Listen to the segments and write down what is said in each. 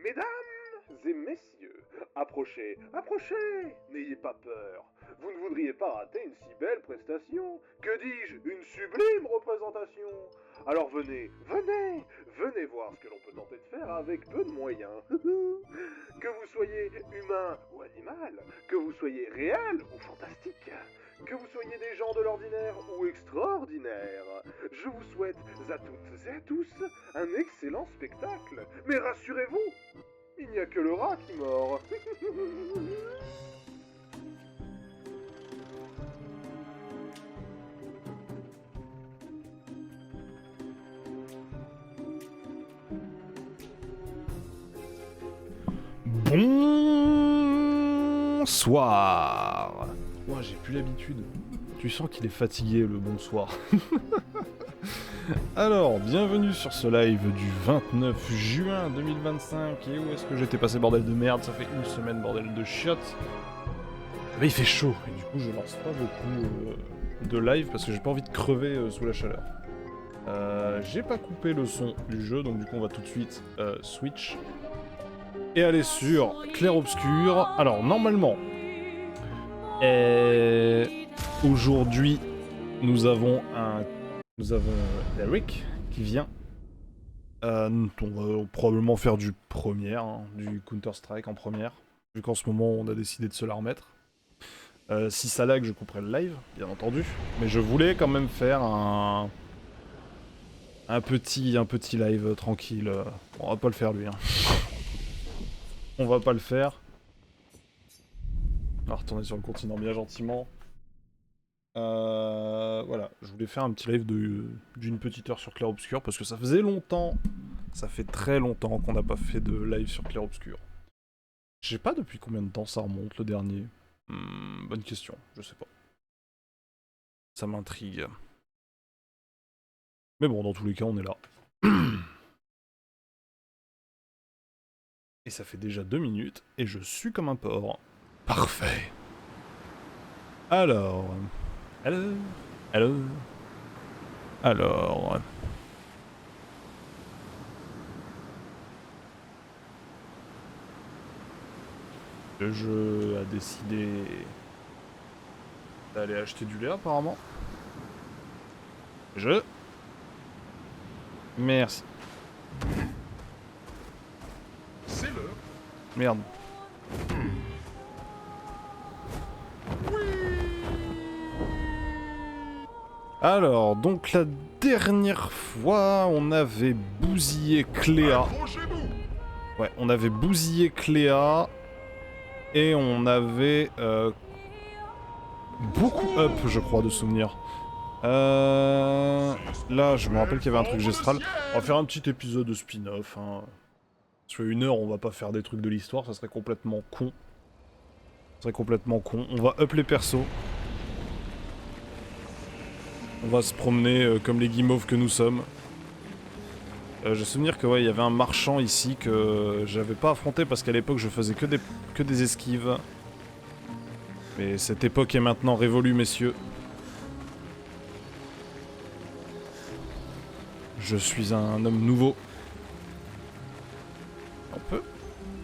Mesdames et messieurs, approchez, approchez, n'ayez pas peur. Vous ne voudriez pas rater une si belle prestation. Que dis-je, une sublime représentation. Alors venez, venez, venez voir ce que l'on peut tenter de faire avec peu de moyens. Que vous soyez humain ou animal, que vous soyez réel ou fantastique, que vous soyez des gens de l'ordinaire ou extraordinaires, je vous souhaite à toutes et à tous un excellent spectacle. Mais rassurez-vous, il n'y a que le rat qui mord. Bonsoir. Moi, j'ai plus l'habitude. Tu sens qu'il est fatigué, le bonsoir. Alors, bienvenue sur ce live du 29 juin 2025. Et où est-ce que j'étais passé, bordel de merde? Ça fait une semaine, bordel de chiottes. Mais il fait chaud, et du coup, je lance pas beaucoup de live parce que j'ai pas envie de crever sous la chaleur. J'ai pas coupé le son du jeu, donc du coup, on va tout de suite switch. Et aller sur Clair-Obscur. Alors, normalement, aujourd'hui, nous avons Eric qui vient. On va probablement faire du première, du Counter-Strike en première, vu qu'en ce moment, on a décidé de se la remettre. Si ça lag, je couperai le live, bien entendu. Mais je voulais quand même faire un petit live tranquille. On va pas le faire, lui. On va pas le faire. On va retourner sur le continent bien gentiment. Voilà, je voulais faire un petit live d'une petite heure sur Clair-Obscur parce que ça faisait longtemps, ça fait très longtemps qu'on n'a pas fait de live sur Clair-Obscur. Je sais pas depuis combien de temps ça remonte le dernier. Bonne question, je sais pas. Ça m'intrigue. Mais bon, dans tous les cas, on est là. Et ça fait déjà 2 minutes, et je suis comme un porc. Parfait. Alors... Alors... Le jeu a décidé d'aller acheter du lait, apparemment. Merci. C'est l'heure. Merde. Alors, donc la dernière fois, on avait bousillé Cléa. Accrochez-vous. Ouais, on avait bousillé Cléa. Et on avait beaucoup up, je crois, de souvenirs. Là, je me rappelle qu'il y avait un truc gestral. On va faire un petit épisode de spin-off. Sur 1 heure, on va pas faire des trucs de l'histoire, ça serait complètement con. Ça serait complètement con. On va up les persos. On va se promener comme les guimauves que nous sommes. J'ai souvenir que ouais, il y avait un marchand ici que j'avais pas affronté parce qu'à l'époque je faisais que des esquives. Mais cette époque est maintenant révolue, messieurs. Je suis un homme nouveau. On peut?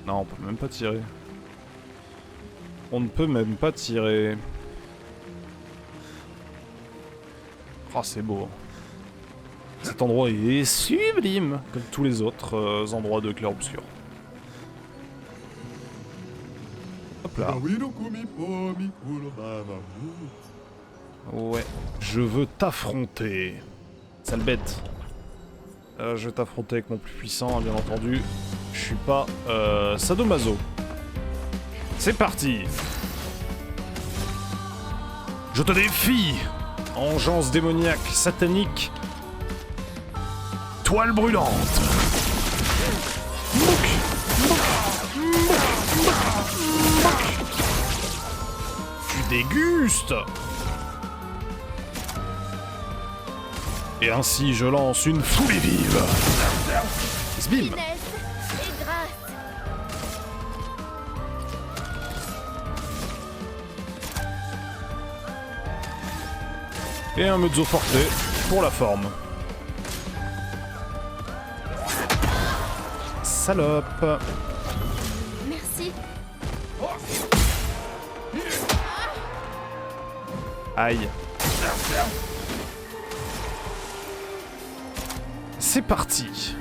Non, on peut même pas tirer. On ne peut même pas tirer. Ah, c'est beau. Cet endroit est sublime, comme tous les autres endroits de Clair-Obscur. Hop là. Ouais. Je veux t'affronter. Sale bête. Je vais t'affronter avec mon plus puissant, bien entendu. Je suis pas sadomaso. C'est parti. Je te défie. Engeance démoniaque, satanique. Toile brûlante. Tu dégustes. Et ainsi je lance une foulée vive. Sbim. Et un mezzo forte pour la forme. Salope. ici. Aïe. C'est parti.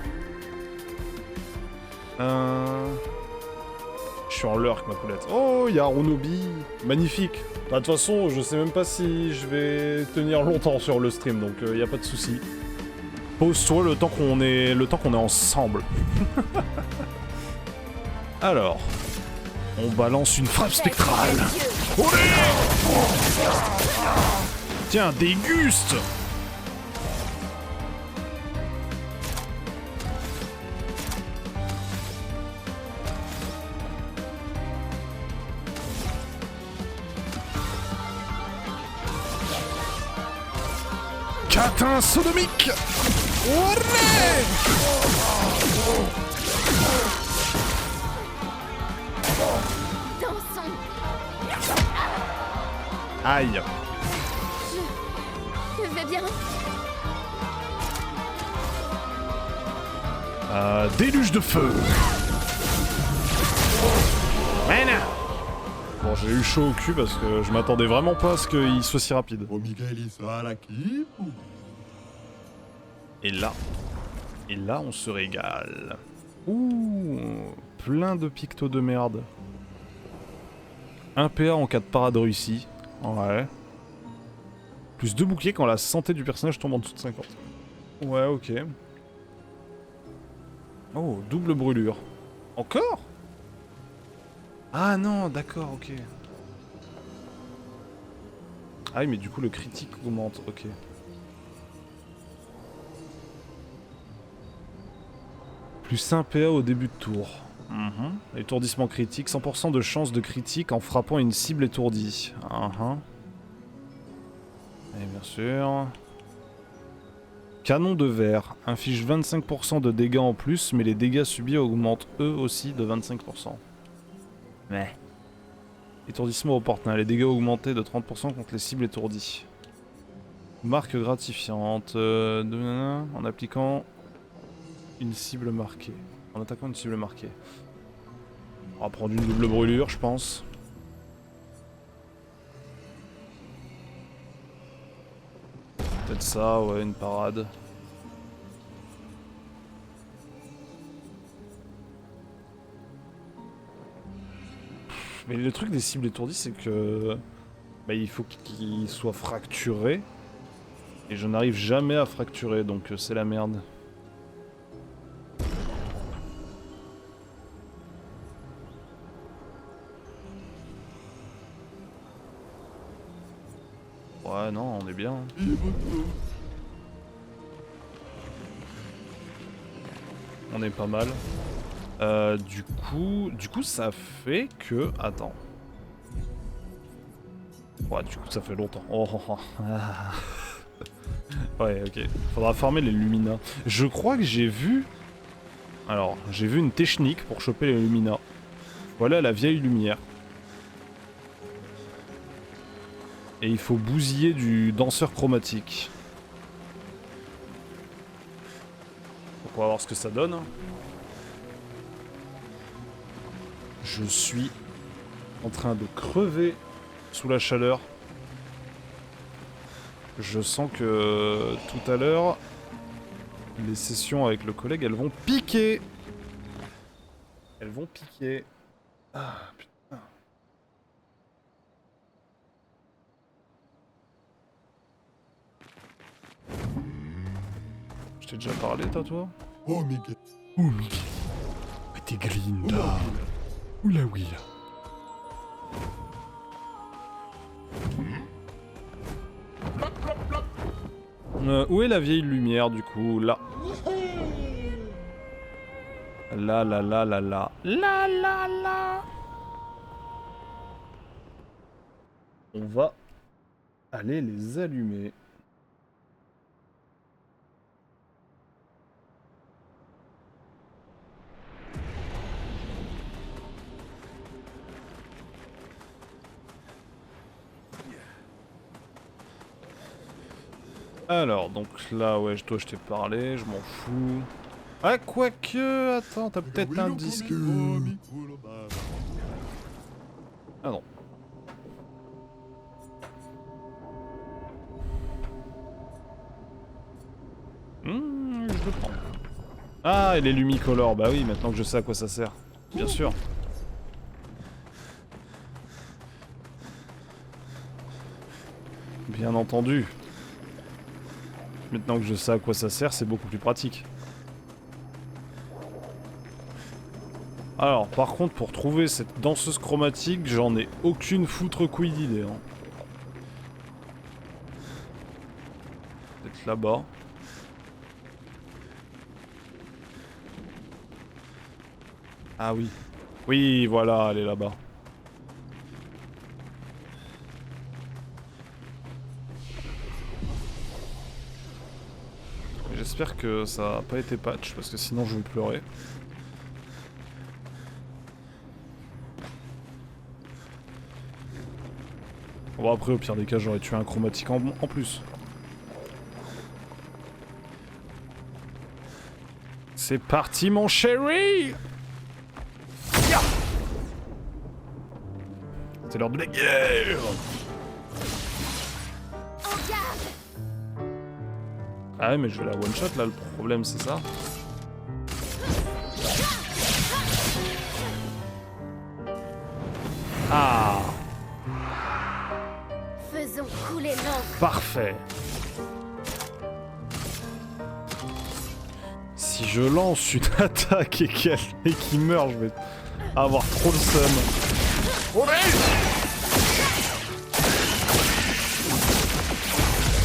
Je suis en lurk, ma poulette. Oh, il y a Ronobi. Magnifique. Bah, de toute façon, je sais même pas si je vais tenir longtemps sur le stream, donc y a pas de souci. Pose-toi le temps qu'on est ensemble. Alors, on balance une frappe spectrale. Tiens, déguste. Catin sodomique. Olé. Dansons. Aïe. Je vais bien. Déluge de feu. Bon, j'ai eu chaud au cul parce que je m'attendais vraiment pas à ce qu'il soit si rapide. Et là, on se régale. Ouh, plein de pictos de merde. 1 PA en cas de parade réussie. Ouais. Plus 2 boucliers quand la santé du personnage tombe en dessous de 50. Ouais, ok. Oh, double brûlure. Encore? Ah non, d'accord, ok. Ah oui, mais du coup, le critique augmente, ok. Plus 1 PA au début de tour. Étourdissement critique, 100% de chance de critique en frappant une cible étourdie. Et bien sûr... Canon de verre, inflige 25% de dégâts en plus, mais les dégâts subis augmentent eux aussi de 25%. Ouais. Étourdissement opportun, les dégâts augmentés de 30% contre les cibles étourdies. Marque gratifiante, en appliquant une cible marquée. En attaquant une cible marquée. On va prendre une double brûlure, je pense. Peut-être ça, ouais, une parade. Mais le truc des cibles étourdies, c'est que... Bah, il faut qu'ils soient fracturés. Et je n'arrive jamais à fracturer, donc c'est la merde. Ouais, non, on est bien. On est pas mal. Du coup, ça fait que... Attends. Ouais, du coup, ça fait longtemps. Ouais, ok. Faudra farmer les Lumina. Je crois que j'ai vu... Alors, j'ai vu une technique pour choper les Lumina. Voilà la vieille lumière. Et il faut bousiller du danseur chromatique. Donc on va voir ce que ça donne. Je suis en train de crever sous la chaleur. Je sens que tout à l'heure, les sessions avec le collègue, elles vont piquer. Elles vont piquer. Ah, putain. Je t'ai déjà parlé, toi? Oh, Miguel. Oh, Miguel. Mais t'es Glinda. Oula, oui. Où est la vieille lumière, du coup? Là. Là, là, là, là, là. Là, là, là. On va aller les allumer. Alors, donc là, ouais, toi je t'ai parlé, je m'en fous. Ah, quoique, attends, t'as peut-être un disque. Ah non. Je le prends. Ah, et les lumicolores, bah oui, maintenant que je sais à quoi ça sert. Bien sûr. Bien entendu. Maintenant que je sais à quoi ça sert, c'est beaucoup plus pratique. Alors, par contre, pour trouver cette danseuse chromatique, j'en ai aucune foutre couille d'idée. Hein. Peut-être là-bas. Ah oui. Oui, voilà, elle est là-bas. J'espère que ça n'a pas été patch, parce que sinon je vais pleurer. Bon après, au pire des cas, j'aurais tué un chromatique en plus. C'est parti, mon chéri! C'est l'heure de la guerre! Ah ouais, mais je vais la one shot là, le problème c'est ça. Ah! Faisons couler l'encre. Parfait! Si je lance une attaque et qu'il meurt, je vais avoir trop le seum.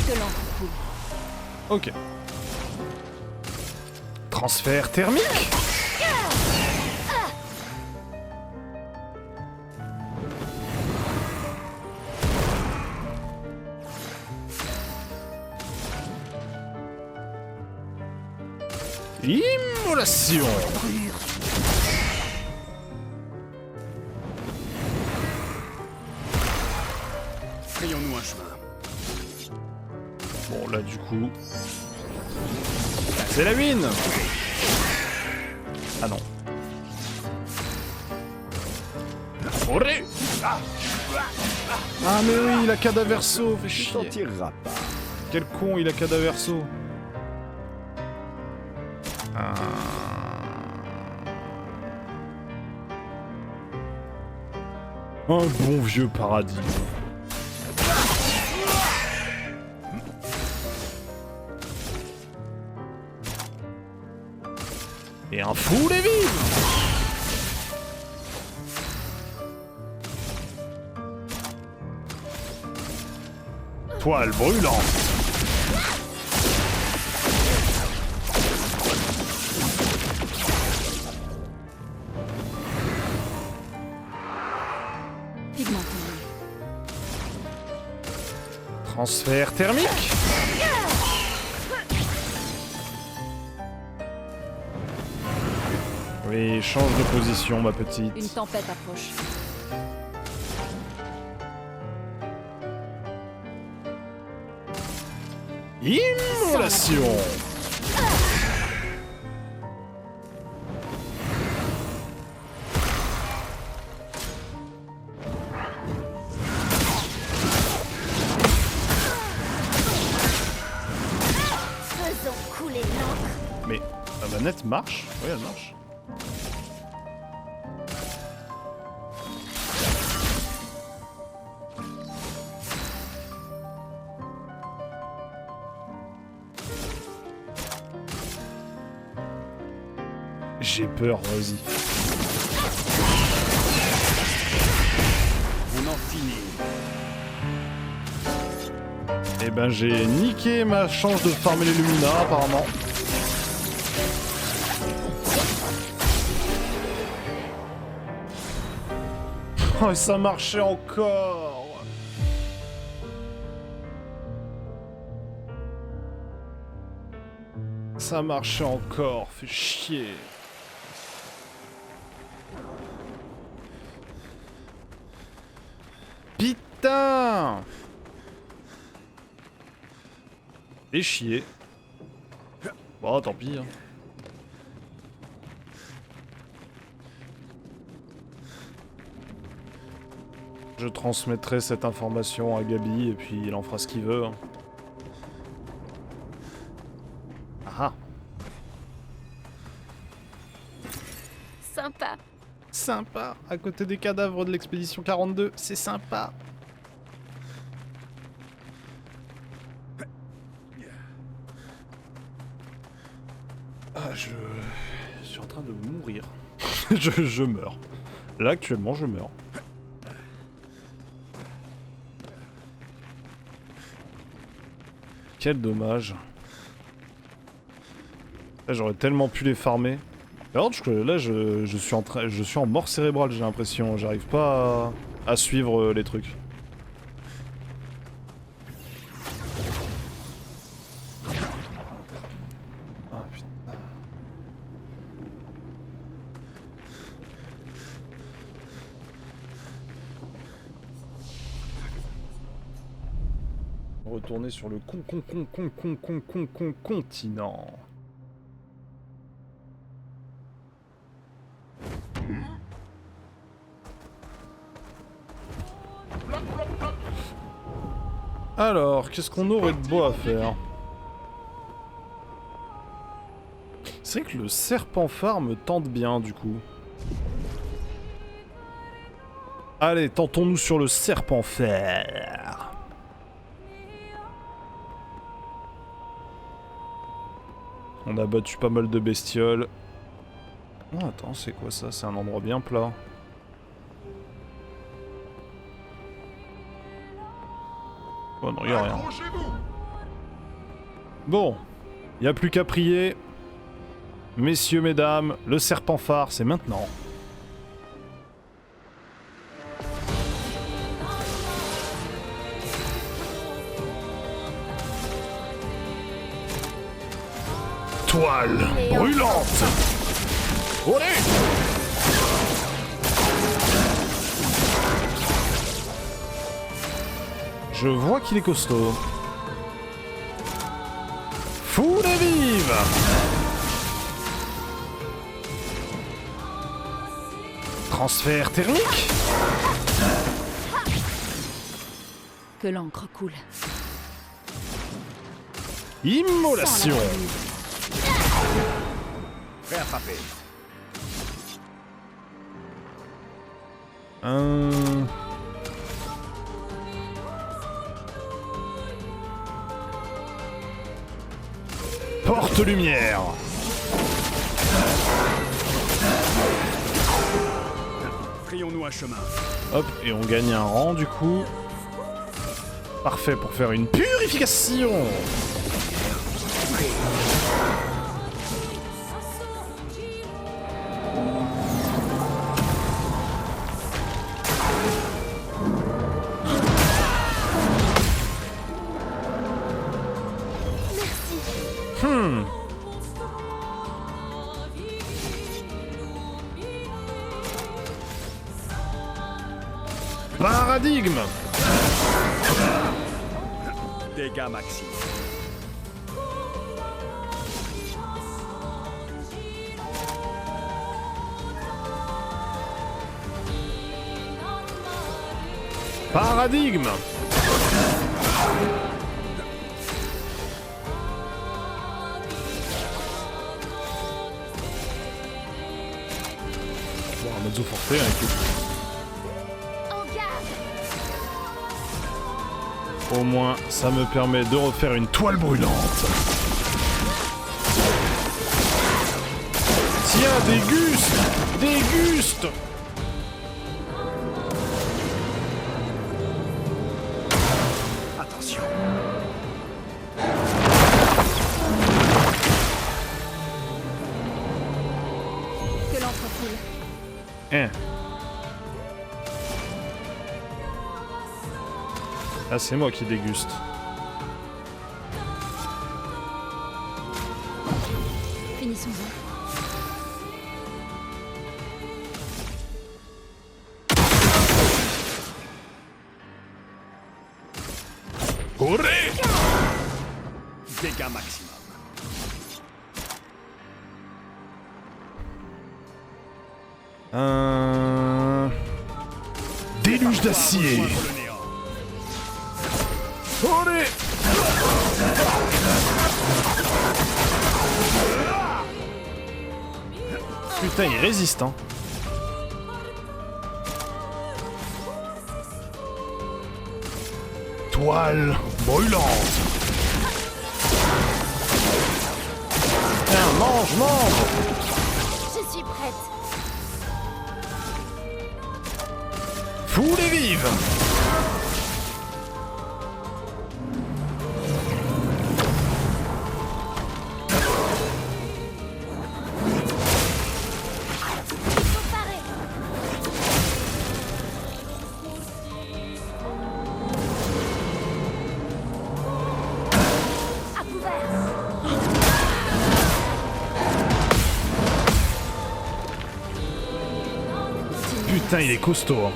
Que l'encre coule. Ok. Transfert thermique? Immolation! Frayons-nous un chemin. Bon là du coup... C'est la mine! Ah non. Oré! Ah mais oui, il a cadaverso, fait Tu t'en chier. tireras pas. Quel con, il a cadaverso. Un bon vieux paradis. Et un fou les vives. Toile brûlante. Pigment tombé. Transfert thermique. Oui, change de position, ma petite. Une tempête approche. Immolation. Faisons couler l'encre. Mais la manette marche? Oui, elle marche. J'ai peur, vas-y. On en finit. Eh ben j'ai niqué ma chance de farmer les Lumina apparemment. Oh et ça marchait encore. Ça marchait encore, fait chier. Putain! Et chier. Bon, tant pis. Hein. Je transmettrai cette information à Gabi et puis il en fera ce qu'il veut. Hein. Ah. Sympa. Sympa, à côté des cadavres de l'expédition 42, c'est sympa. Ah, je suis en train de mourir. je meurs. Là, actuellement, je meurs. Quel dommage. Là, j'aurais tellement pu les farmer. Alors, là, je suis en mort cérébrale, j'ai l'impression. J'arrive pas à suivre les trucs. Ah putain. Retourner sur le continent. Alors, qu'est-ce qu'on aurait de beau à faire? C'est vrai que le serpent phare me tente bien, du coup. Allez, tentons-nous sur le serpent phare. On a battu pas mal de bestioles. Oh, attends, c'est quoi ça? C'est un endroit bien plat. Oh non, y'a rien. Bon, y a plus qu'à prier. Messieurs, mesdames, le serpent phare, c'est maintenant. Toile brûlante. Olé! Je vois qu'il est costaud. Foule vive! Transfert thermique? Que l'encre coule. Immolation! Prêt à frapper. Porte-lumière. Frayons-nous un chemin. Hop, et on gagne un rang du coup. Parfait pour faire une purification. Paradigme. Dégâts maximum. Paradigme. Bon, un mezzo forfait avec le... Au moins, ça me permet de refaire une toile brûlante. Tiens, déguste! Déguste! Attention. Que l'encre coule. Hein. Ah, c'est moi qui déguste. Finissons-en. Courez! Dégâts maximum. Bouche d'acier. Le néant. Allez. Putain, il résiste, hein. Toile brûlante. Tiens, mange, mange. Je suis prête. Foule et vive. Paré. À couvert. Putain, il est costaud, hein.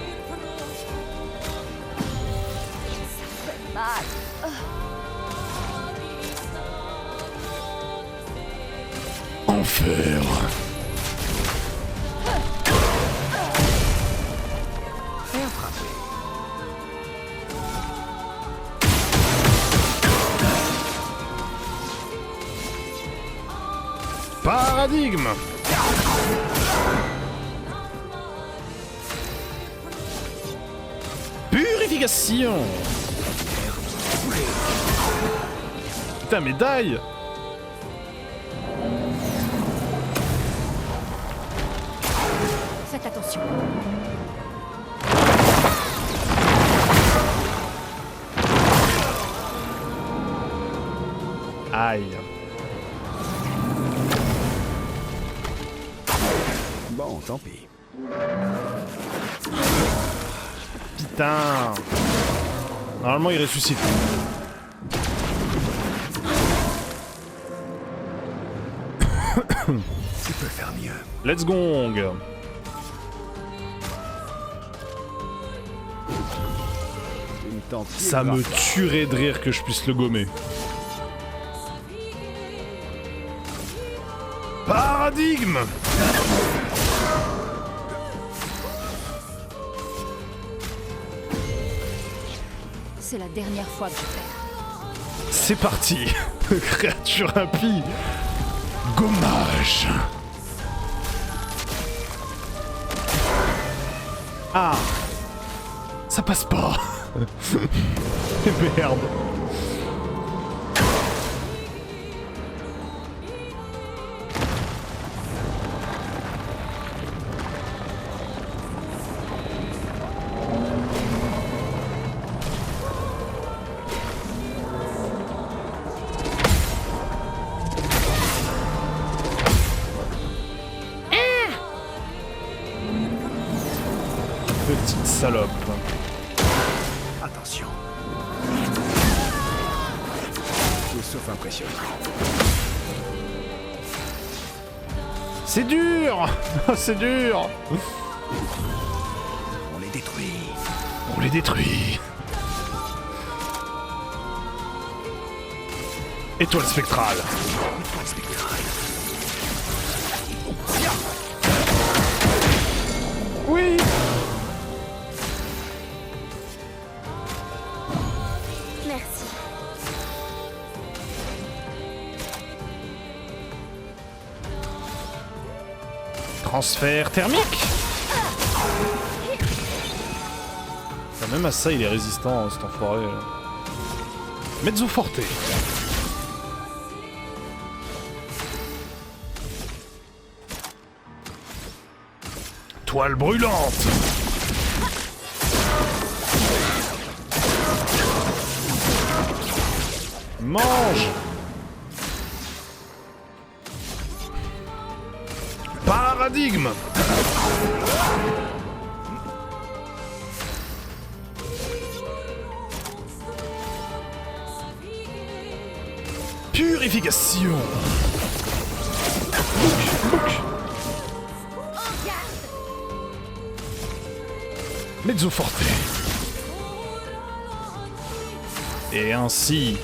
Mal. Enfer. Faire frapper. Paradigme. Purification. Putain, médaille. Faites attention. Aïe. Bon, tant pis. Putain. Normalement, il ressuscite. Tu peux faire mieux. Let's gong. Une tente. Ça me tuerait de rire que je puisse le gommer. Paradigme. C'est la dernière fois que je perds. C'est parti. Créature impie. Gommage. Ah. Ça passe pas. Merde. Petite salope. Attention. Tout sauf impressionnant. C'est dur. C'est dur. On les détruit. On les détruit. Étoile spectrale. Étoile spectrale. Oui. Merci. Transfert thermique. Enfin, même à ça, il est résistant, cet enfoiré. Mezzo forte. Toile brûlante. Mange. Paradigme. Purification. Mezzo forte. Et ainsi,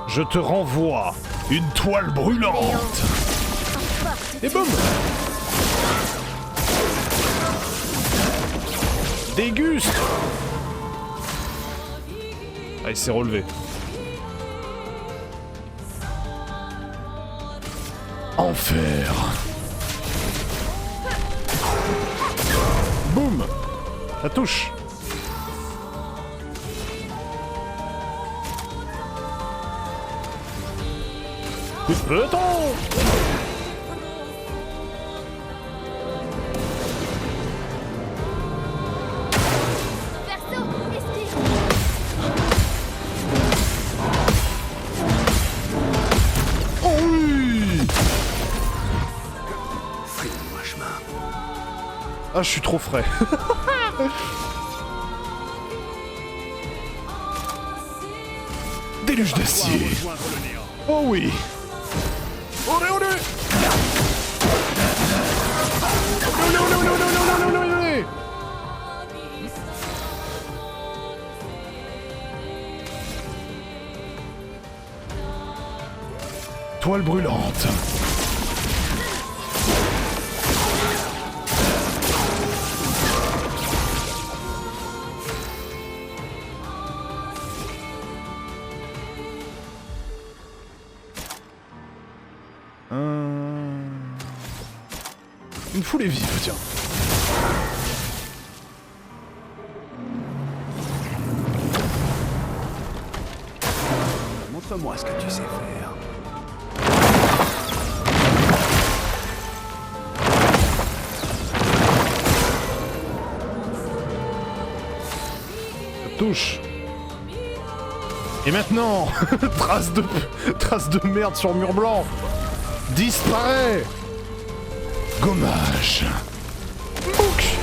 je te renvoie une toile brûlante. Et boum. Déguste. Ah, il s'est relevé. Enfer. Boum. Ça touche. Coup de peloton. Perso, esquive. Oh oui. Fais-moi chemin. Ah, je suis trop frais. Déluge d'acier. Rejoindre le néant. Oh oui. Olé, olé. Olé, olé, olé, olé, olé, olé, olé, olé. Toile brûlante. Une foule est vive, tiens. Montre-moi ce que tu sais faire. Ça touche. Et maintenant, trace de merde sur mur blanc. Disparaît. Gommage. Bouc.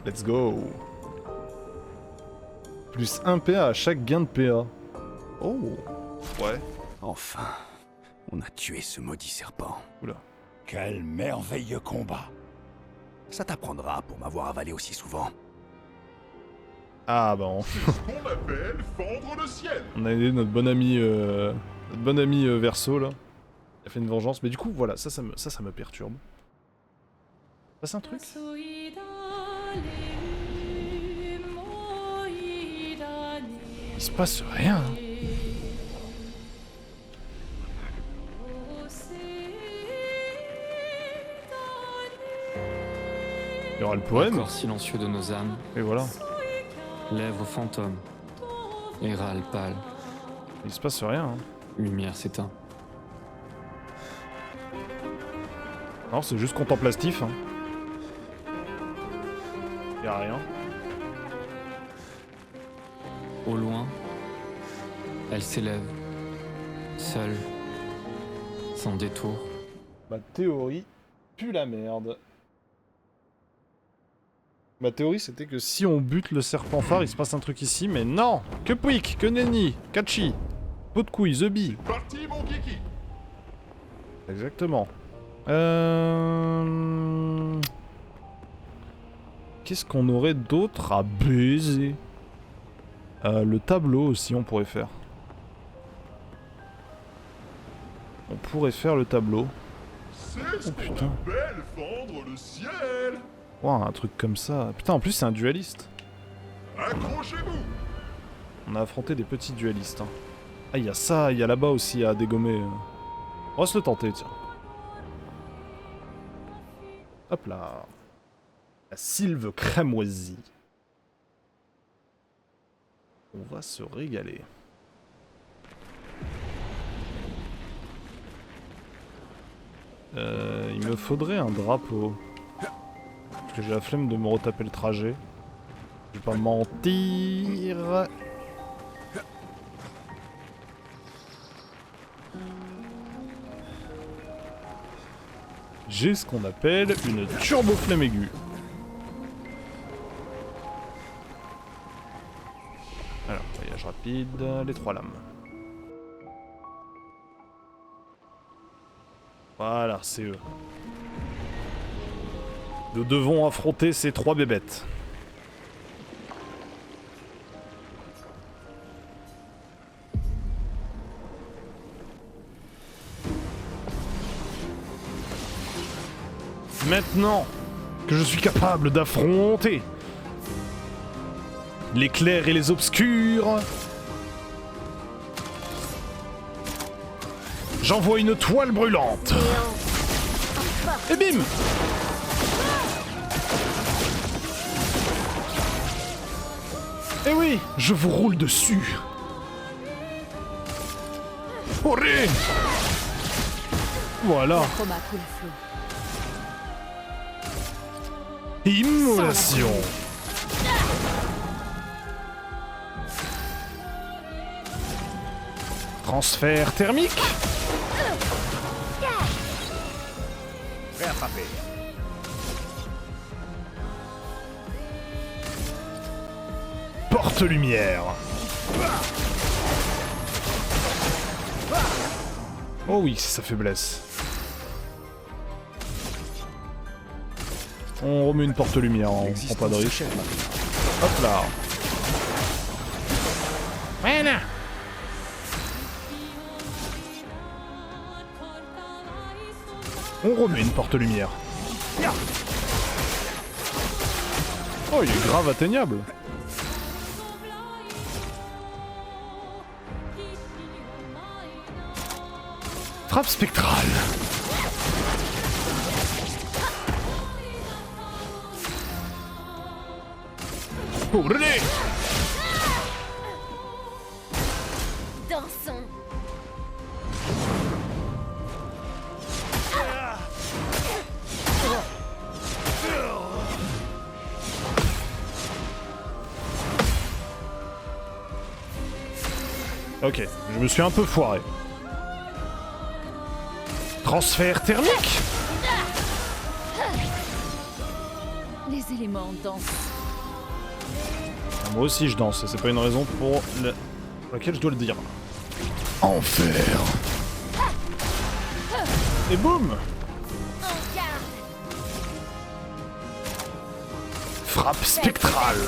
Let's go. Plus 1 PA à chaque gain de PA. Oh. Ouais. Enfin, on a tué ce maudit serpent. Oula. Quel merveilleux combat! Ça t'apprendra pour m'avoir avalé aussi souvent. Ah bah on... qu'on appelle fendre le ciel. On a aidé notre bon ami Verso là. Il a fait une vengeance, mais du coup voilà, ça me perturbe. Passe un truc. Il se passe rien. Il y aura le poème. Corps silencieux de nos âmes, Et voilà. lèvres fantômes, et râle pâle, Il se passe rien. Hein. lumière s'éteint. Non, c'est juste contemplatif. Hein. Y a rien. Au loin, elle s'élève, seule, sans détour. Ma théorie pue la merde. Ma théorie c'était que si on bute le serpent phare, il se passe un truc ici, mais non! Que Pouic, que Nenni, Kachi, pot de couille, The Bee. Parti mon kiki. Exactement. Qu'est-ce qu'on aurait d'autre à baiser? Le tableau aussi, on pourrait faire. On pourrait faire le tableau. C'est ce Oh, qu'on putain. appelle fendre le ciel. Ouah, un truc comme ça. Putain, en plus c'est un dualiste. Accrochez-vous. On a affronté des petits dualistes. Hein. Ah, il y a ça, il y a là-bas aussi à dégommer. On va se le tenter, tiens. Hop là. La sylve cramoisie. On va se régaler. Il me faudrait un drapeau. Parce que j'ai la flemme de me retaper le trajet. Je vais pas mentir. J'ai ce qu'on appelle une turbo flemme aiguë. Alors, voyage rapide, les 3 lames. Voilà, c'est eux. Nous devons affronter ces 3 bébêtes. Maintenant que je suis capable d'affronter les clairs et les obscurs, j'envoie une toile brûlante. Et bim! Eh oui, je vous roule dessus. Oré! Voilà. Chroma coule flot. Immolation. Transfert thermique. Prêt à frapper. Porte-lumière. Oh oui, c'est sa faiblesse. On remet une porte-lumière, on prend pas de risque. Hop là. Voilà. On remet une porte-lumière. Oh, il est grave atteignable. Frappe spectrale. Olé! Dansons. Ok, je me suis un peu foiré. Transfert thermique. Les éléments dansent. Ah, moi aussi je danse, c'est pas une raison pour laquelle je dois le dire. Enfer. Et boum. En garde. Frappe spectrale.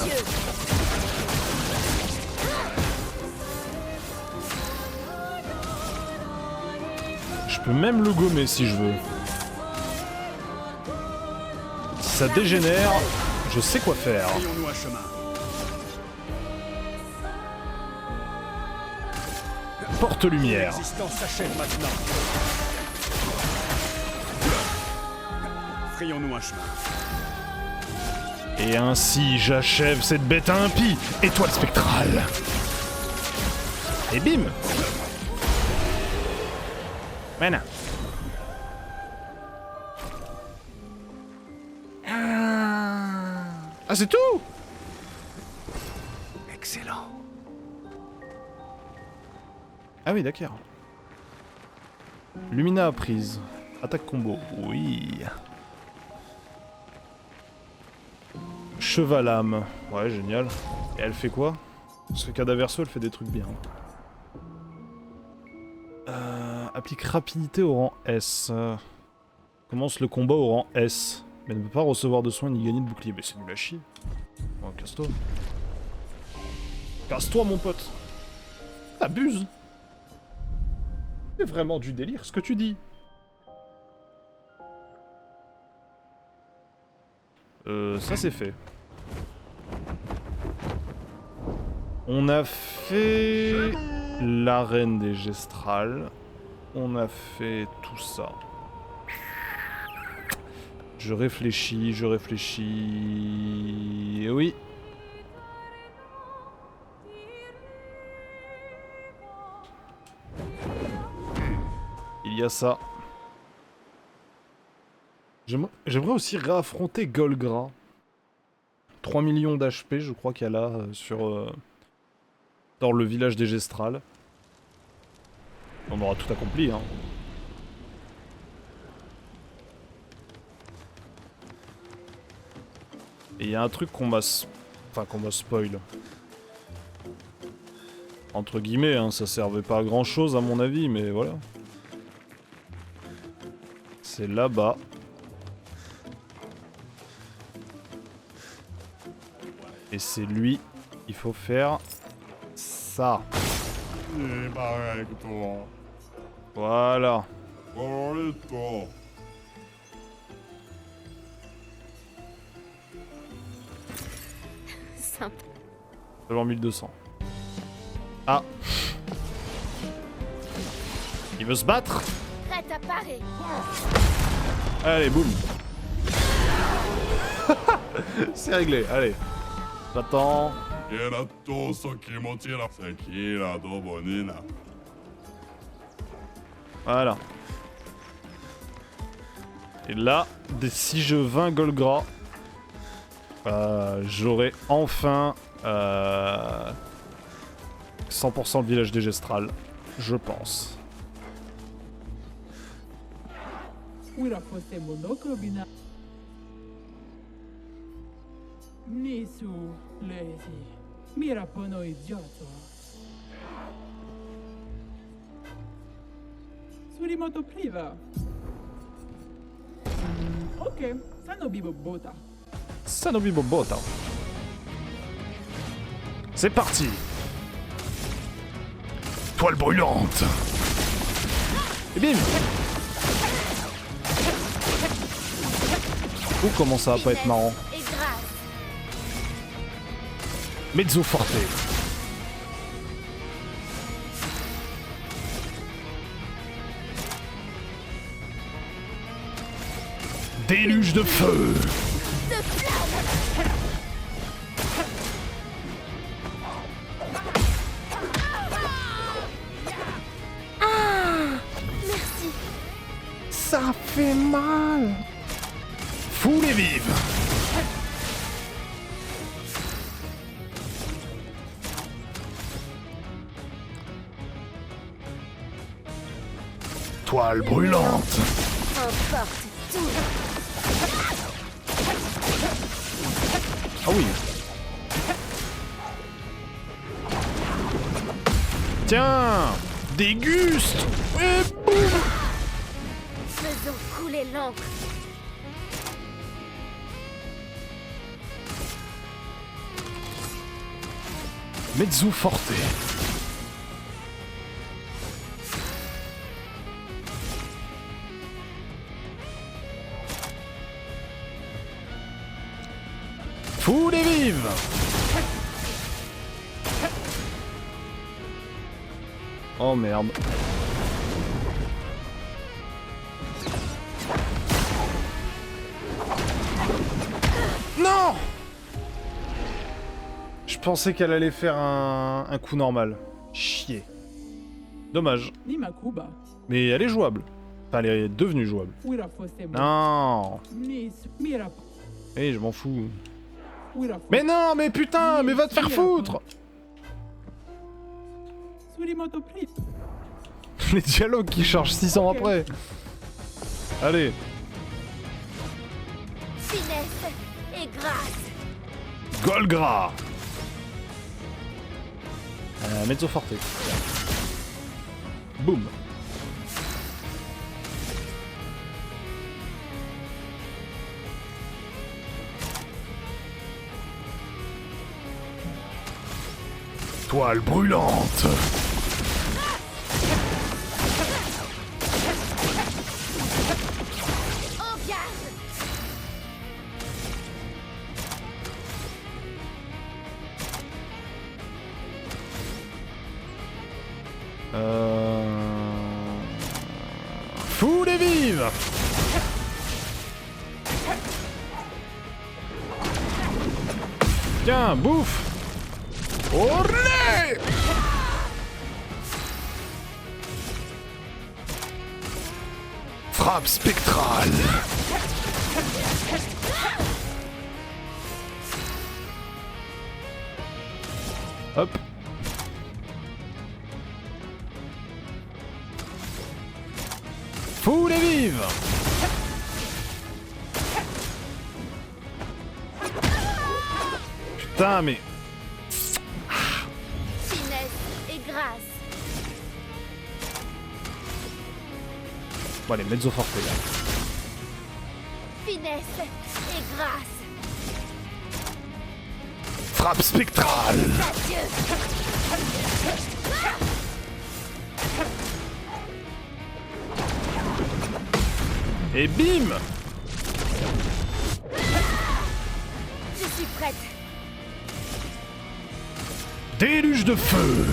Je peux même le gommer si je veux. Si ça dégénère, je sais quoi faire. Frayons-nous un chemin. Porte-lumière. L'existence s'achève maintenant. Frayons-nous un chemin. Et ainsi j'achève cette bête impie. Étoile spectrale. Et bim. Voilà. Ah, c'est tout? Excellent. Ah oui, d'accord. Lumina apprise. Attaque combo. Oui. Chevalame. Ouais, génial. Et elle fait quoi? Parce que Cadaverso, elle fait des trucs bien. Applique rapidité au rang S. Commence le combat au rang S. Mais ne peut pas recevoir de soins ni gagner de bouclier. Mais c'est nul à chier. Bon, casse-toi. Casse-toi, mon pote. Abuse. C'est vraiment du délire ce que tu dis. Ça c'est fait. On a fait l'arène des Gestrales. On a fait tout ça. Je réfléchis, je réfléchis... Oui. Il y a ça. J'aimerais aussi réaffronter Golgra. 3 millions d'HP, je crois qu'il y a là, dans le village des Gestrales. On aura tout accompli, hein. Et il y a un truc qu'on m'a... Enfin, qu'on m'a spoil. Entre guillemets, hein, ça servait pas à grand chose à mon avis, mais voilà. C'est là-bas. Et c'est lui, il faut faire ça. Voilà. Seulement 1200. Ah. Il veut se battre? Prête à parer. Allez, boum. C'est réglé, allez. J'attends. Voilà. Et là, si je vins Golgra, j'aurai enfin 100% le village des Gestrales, je pense. Nisu lezi. Mira pono idioto. Surimoto priva. Ok, Sanobi Bobota. Sanobi Bobota. C'est parti. Toile brûlante. Et bim. Ou comment ça va pas être marrant. Mezzo forte. Déluge de feu. Merci. Ça fait mal. Foule et vive. Toile brûlante. Emporte tout. Ah oui. Tiens, déguste. Et boum. Faisons couler l'encre. Mezzo forte. Foule et vive. Oh merde. Non. Je pensais qu'elle allait faire un coup normal. Chier. Dommage. Nimakuba. Mais elle est jouable. Enfin, elle est devenue jouable. Wira fosse Non. Nis. Mira. Eh, je m'en fous. Wira. Mais non, mais putain, mais va te faire foutre. Surimoto priva. Les dialogues qui chargent 600 après. Allez. Finesse et grâce. Golgra. Mezzo forte. Boum. Toile brûlante. Au garde. Foule et vive. Tiens, bouffe. Orné. Frappe spectrale. Hop. Foule et vive. Putain, mais... Finesse et grâce. Bon, allez, mezzo forte, là. Finesse et grâce. Frappe spectrale. Adieu. Et bim. Je suis prête. Déluge de feu.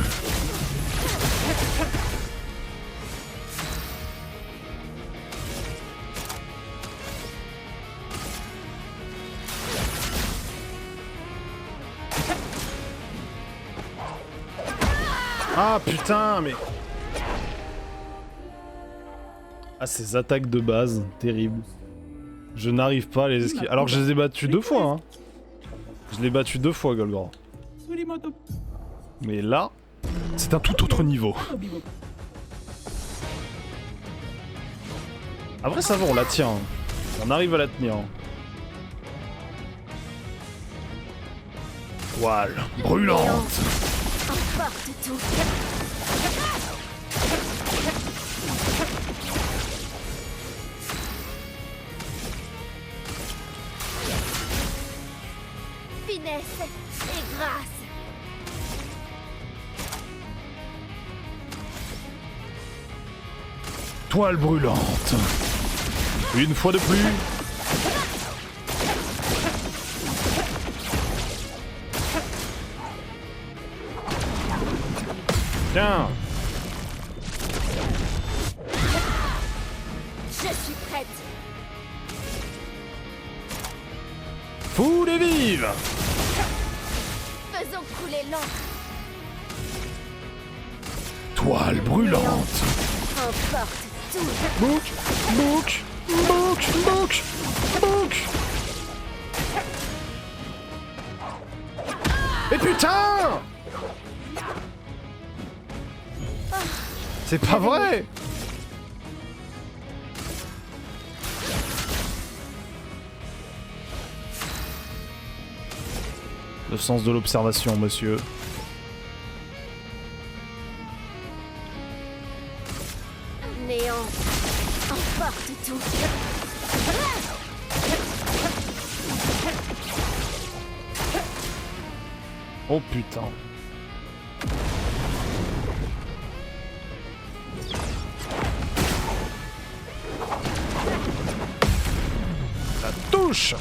Ah putain, mais... Ah, ces attaques de base, terribles. Je n'arrive pas à les esquiver. Alors que je les ai battus 2 fois, hein. Je l'ai battu 2 fois, Golgor. Surimoto Mais là, c'est un tout autre niveau. Bibo. Après, ça va, on la tient. On arrive à la tenir. Toile brûlante. Emporte tout. Finesse et grâce. Toile brûlante. Une fois de plus. Tiens. Je suis prête. Foule et vive. Faisons couler l'encre. Toile brûlante. Emporte tout. Bouc, bouc, bouc, bouc, bouc. Mais putain! C'est pas vrai! Le sens de l'observation, monsieur. Néant. Emporte tout. Oh putain. Ça touche!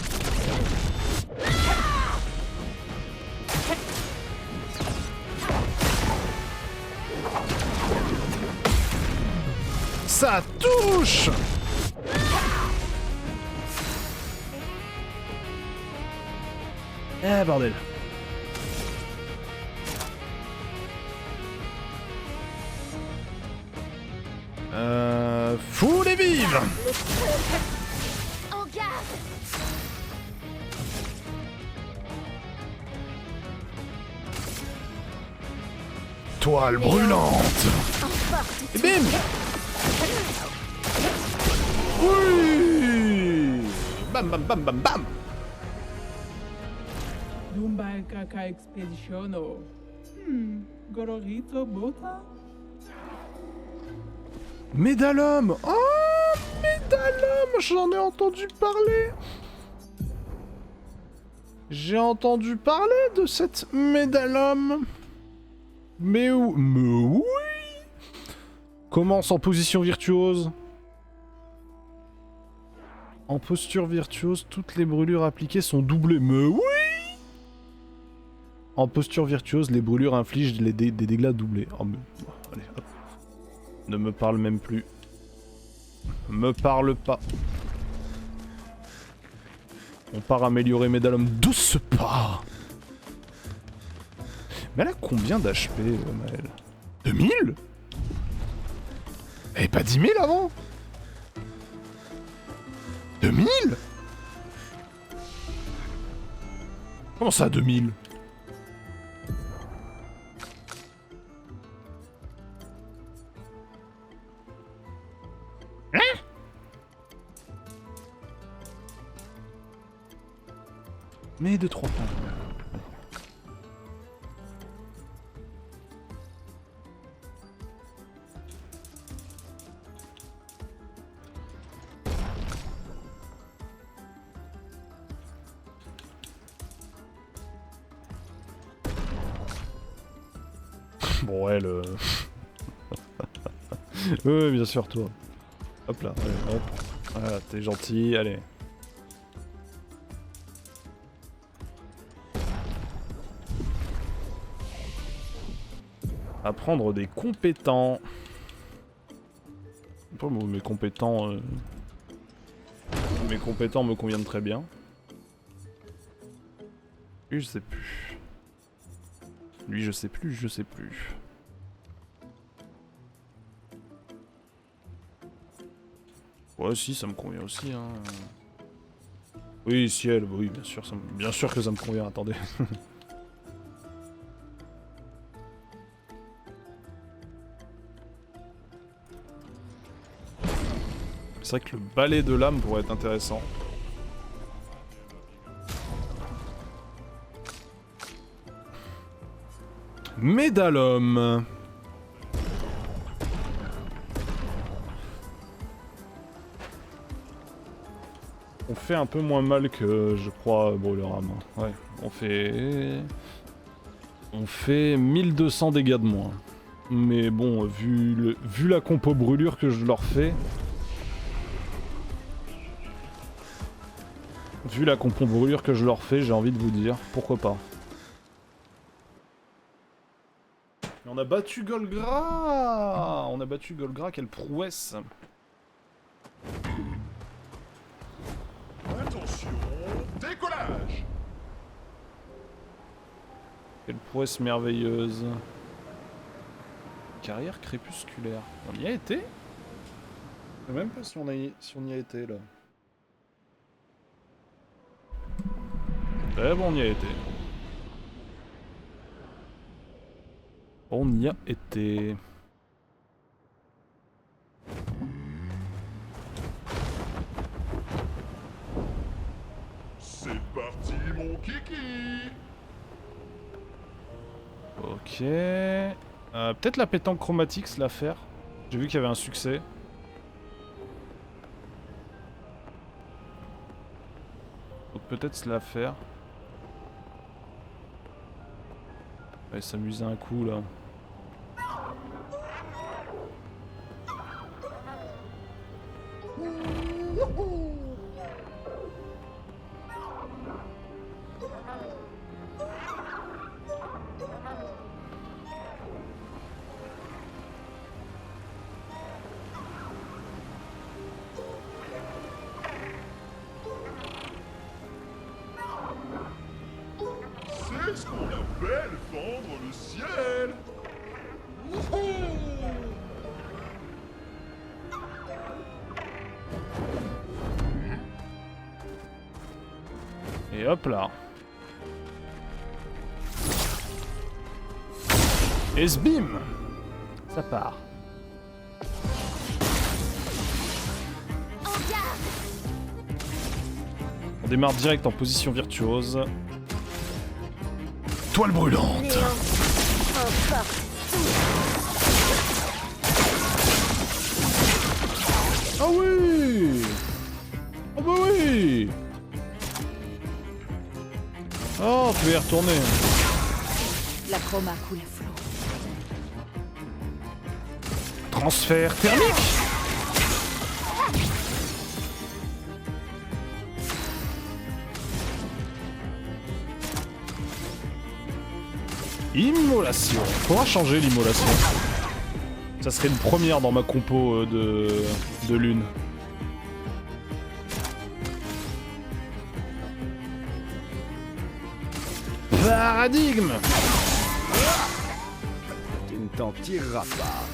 Ça touche! Eh bordel. Foule et vive! En garde. Toile brûlante! Emporte Et tout. bim! Oui! Bam bam bam bam bam! Dumba Kaka Expeditiono. Gororito Bota. Médalhomme! Oh! Médalhomme! J'en ai entendu parler! J'ai entendu parler de cette Médalhomme! Mais où? Mais oui! Commence en position virtuose. En posture virtuose, toutes les brûlures appliquées sont doublées. Mais oui! En posture virtuose, les brûlures infligent des dégâts doublés. Oh, mais... Allez, hop. Ne me parle même plus. Me parle pas. On part améliorer Médalhomme de ce pas. Mais elle a combien d'HP, Maëlle? 2000? Elle avait pas 10 000 avant? 2000? Comment ça, 2000? Hein? Mais de 3 points. Bon, elle... oui, bien sûr, toi. Hop là, allez, hop. Voilà, t'es gentil, allez. Apprendre des compétents. Mes compétents... Mes compétents me conviennent très bien. Lui, je sais plus. Lui, je sais plus, je sais plus. Ouais, si, ça me convient aussi, hein. Oui, ciel, oui, bien sûr, bien sûr que ça me convient, attendez. C'est vrai que le balai de l'âme pourrait être intéressant. Médalhomme. On fait un peu moins mal que, je crois, Brûleur-âme. Ouais, on fait 1200 dégâts de moins. Mais bon, vu la compo brûlure que je leur fais... Vu la compo brûlure que je leur fais, j'ai envie de vous dire, pourquoi pas. Et on a battu Golgra! On a battu Golgra, quelle prouesse! Attention, décollage. Quelle prouesse merveilleuse. Carrière crépusculaire. On y a été? Je sais même pas si on y a été là. Eh bon, on y a été. On y a été. C'est parti, mon kiki. Ok. Peut-être la pétanque chromatique, se la faire. J'ai vu qu'il y avait un succès. Donc peut-être se la faire. On va s'amuser un coup là. C'est ce qu'on appelle fendre le ciel. Et hop là. Et sbim! Ça part. On démarre direct en position virtuose. Toile brûlante! Ah oui! Ah bah oui! Oh, tu peux y retourner. La chroma coule à flot. Transfert thermique! Immolation. Faudra changer l'immolation. Ça serait une première dans ma compo de lune. Paradigme! Tu ne t'en tireras pas.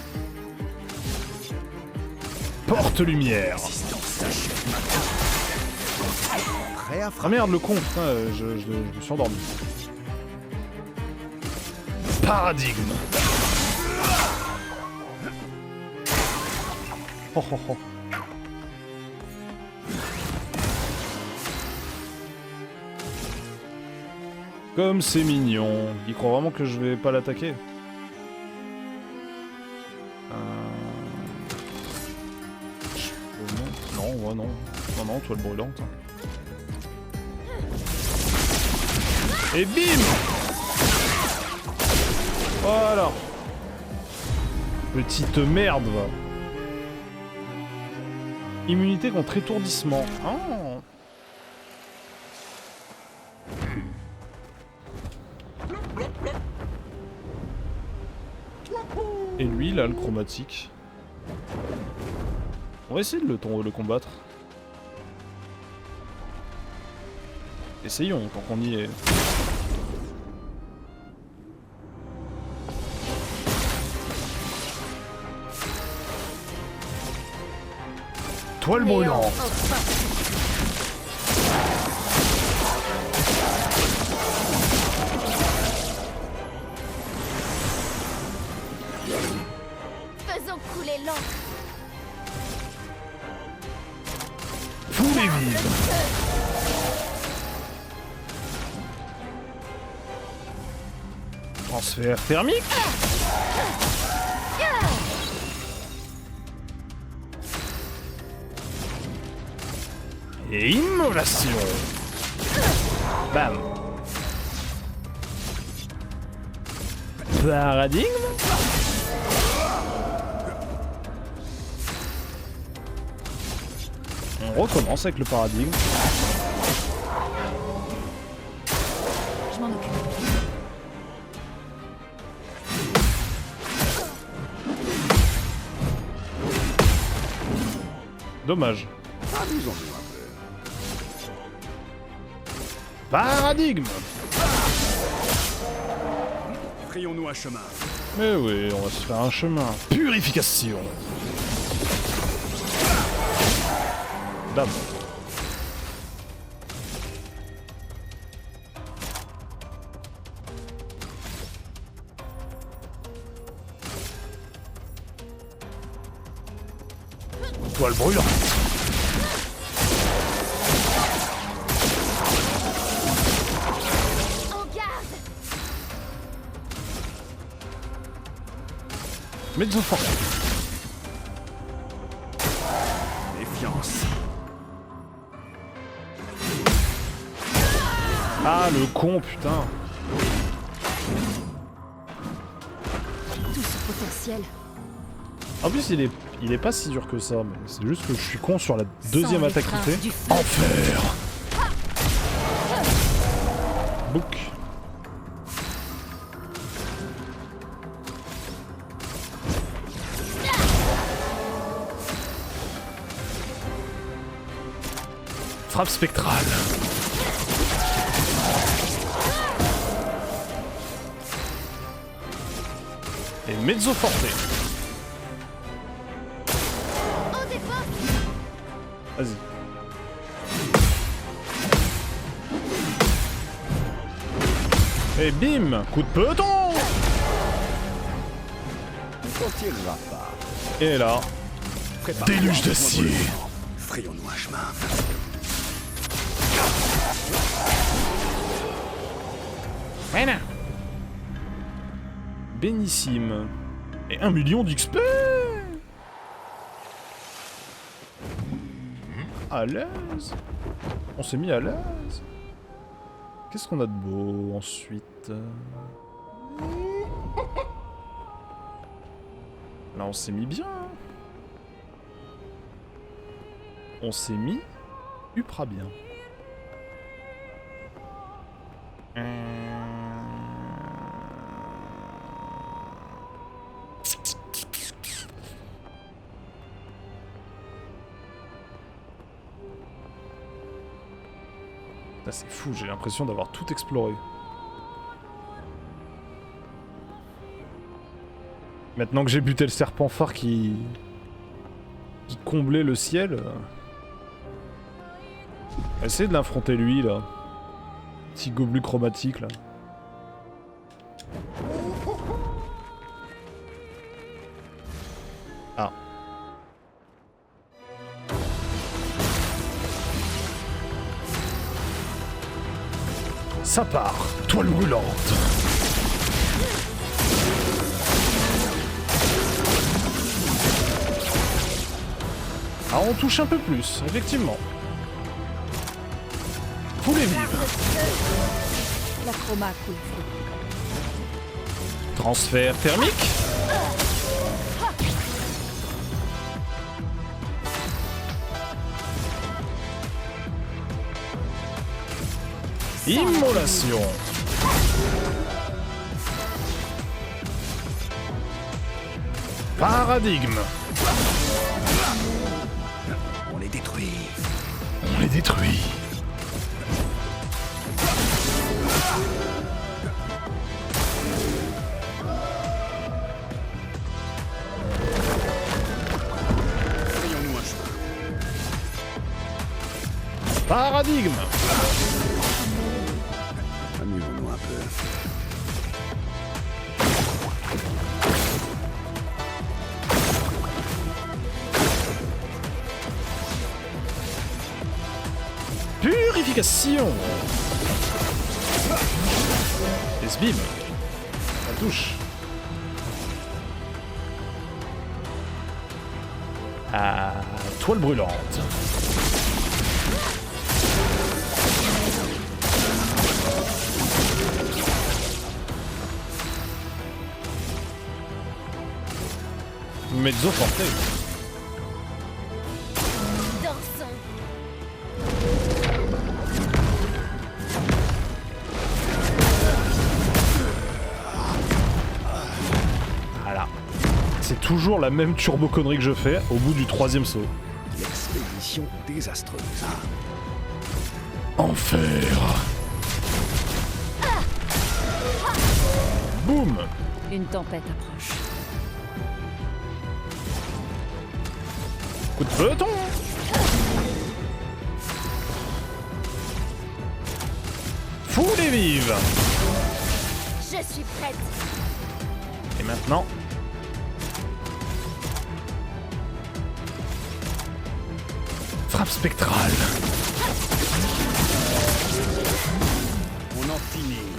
Porte-lumière! Prêt à Ah frapper. merde, le con, putain, je me suis endormi. Paradigme! Oh oh oh. Comme c'est mignon. Il croit vraiment que je vais pas l'attaquer. Non, ouais, non. Non, non, toile brûlante. Et bim! Voilà. Petite merde, va. Immunité contre étourdissement. Oh. Et lui, là, le chromatique. On va essayer de le combattre. Essayons, tant qu'on y est. Toile brûlante. Faisons couler l'encre. Foulée vive. Transfert thermique. Et immolation. Bam. Paradigme. On recommence avec le paradigme. Je m'en occupe. Dommage. Amusons-nous un peu. Paradigme. Frayons-nous un chemin. Mais oui, on va se faire un chemin. Purification. Bam. Toile brûlante. En garde. Mezzo fort. Méfiance. Ah, le con, putain. Tout ce potentiel. En plus, il est pas si dur que ça, mais c'est juste que je suis con sur la deuxième Sans attaque qu'il l'étreinte fait. du feu. Enfer. Book. Frappe spectrale. Et mezzo forte. Au départ. Vas-y. Et bim, coup de peloton. On tirera pas. Et là, Préparez-vous déluge à d'acier. rejoindre le vent. Frayons-nous un chemin. Voilà. Bénissime. Et 1 million d'XP. À l'aise. On s'est mis à l'aise. Qu'est-ce qu'on a de beau ensuite? Là, on s'est mis bien. On s'est mis upra bien. Là, c'est fou, j'ai l'impression d'avoir tout exploré. Maintenant que j'ai buté le serpent phare qui comblait le ciel. Essayez de l'affronter lui là. Petit gobelin chromatique là. Ah. Ça part, toile brûlante. Ah, on touche un peu plus, effectivement. Faut les vivre. La chroma coule feu. Transfert thermique. Immolation. Paradigme. On les détruit. On les détruit. Frayons-nous un chemin. Paradigme. Amusons-nous un peu. Purification. Et bim. Ça touche. Ah, toile brûlante. Mezzo forte. Dansons. Voilà. C'est toujours la même turbo connerie que je fais au bout du 3e saut. L'expédition désastreuse. Enfer. Boum. Une tempête approche. Coup de peloton. Foulée vive. Je suis prête. Et maintenant... Frappe spectrale. On en finit.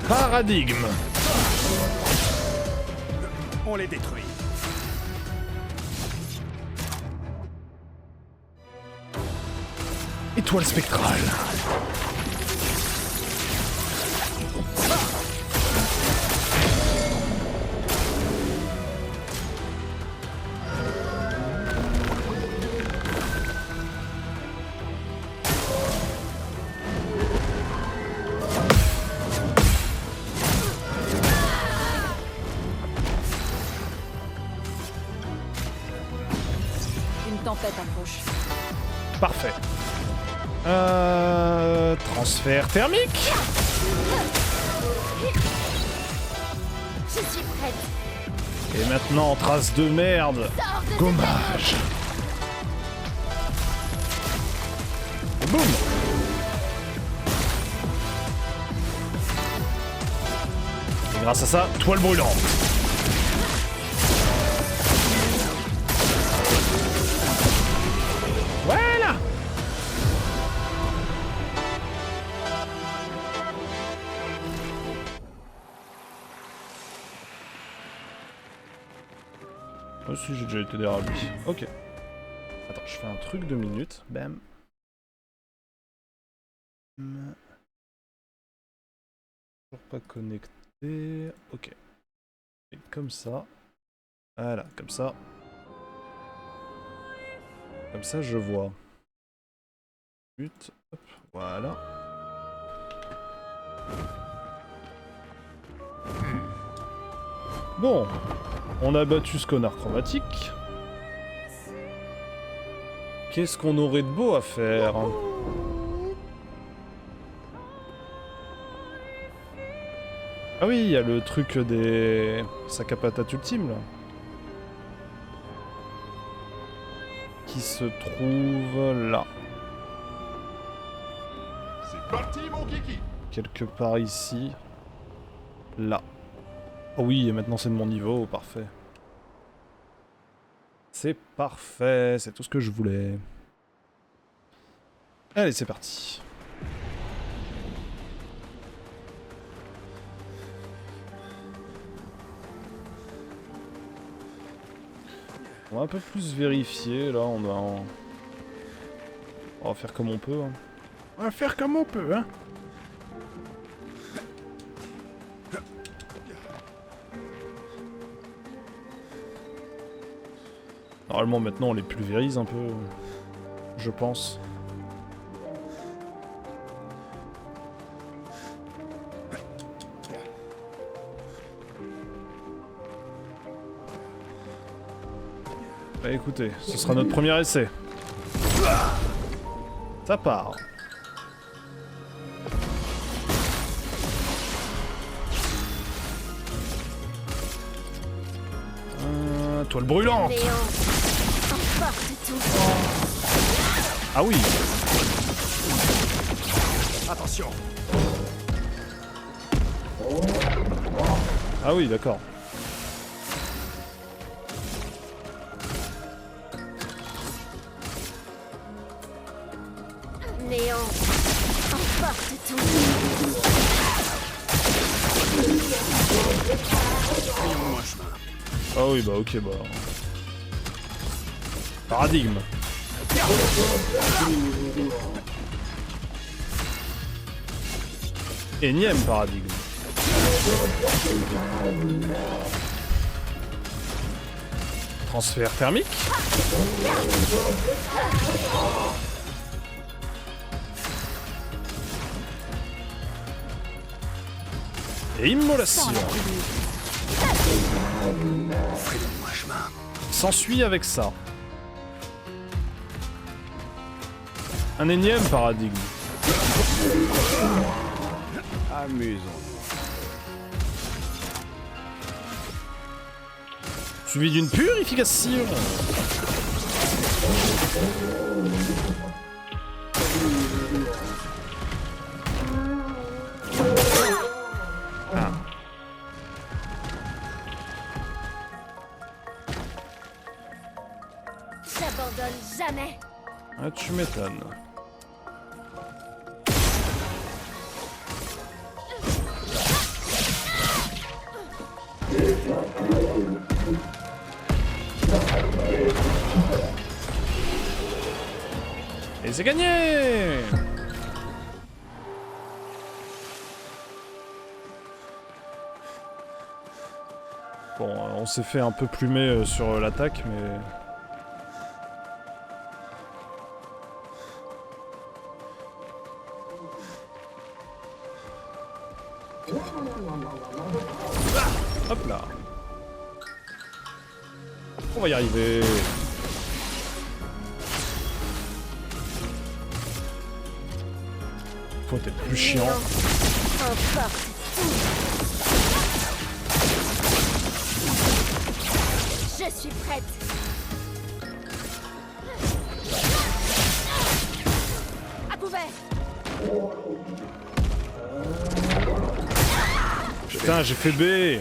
Paradigme. On les détruit. Étoile spectrale. Une tempête approche. Parfait. Transfert thermique. Je suis prête. Et maintenant, trace de merde. Sors de Gommage. Boum. Et grâce à ça, toile brûlante. Voilà. Oh si, j'ai déjà été derrière lui. Ok. Attends, je fais un truc 2 minutes. Bam. Toujours pas connecté. Ok. Et comme ça. Voilà, comme ça. Comme ça, je vois. But, hop, voilà. Bon, on a battu ce connard chromatique. Qu'est-ce qu'on aurait de beau à faire? Ah oui, il y a le truc des sacs à patates ultimes là. Qui se trouve là. C'est parti, mon kiki. Quelque part ici. Là. Oh oui, et maintenant c'est de mon niveau, parfait. C'est parfait, c'est tout ce que je voulais. Allez, c'est parti. On va un peu plus vérifier, là, on va faire comme on peut. Hein. On va faire comme on peut, hein. Normalement, maintenant, on les pulvérise un peu, je pense. Bah écoutez, ce sera notre premier essai. Ça part. Toile brûlante. Néant, emporte tout. Ah oui. Attention. Ah oui, d'accord. Néant, emporte tout. Frayons-moi chemin. Ah oui, bah ok, bah... Paradigme. Énième paradigme. Transfert thermique. Et immolation. Frayons-moi chemin. S'ensuit avec ça. Un énième paradigme. Amusons-nous. Suivi d'une purification. Ah. J'abandonne jamais. Ah, tu m'étonnes. Et c'est gagné! Bon, on s'est fait un peu plumer sur l'attaque, mais... Hop là. On va y arriver. Faut être plus chiant. Emporte tout. Je suis prête. À couvert. Putain, j'ai fait B.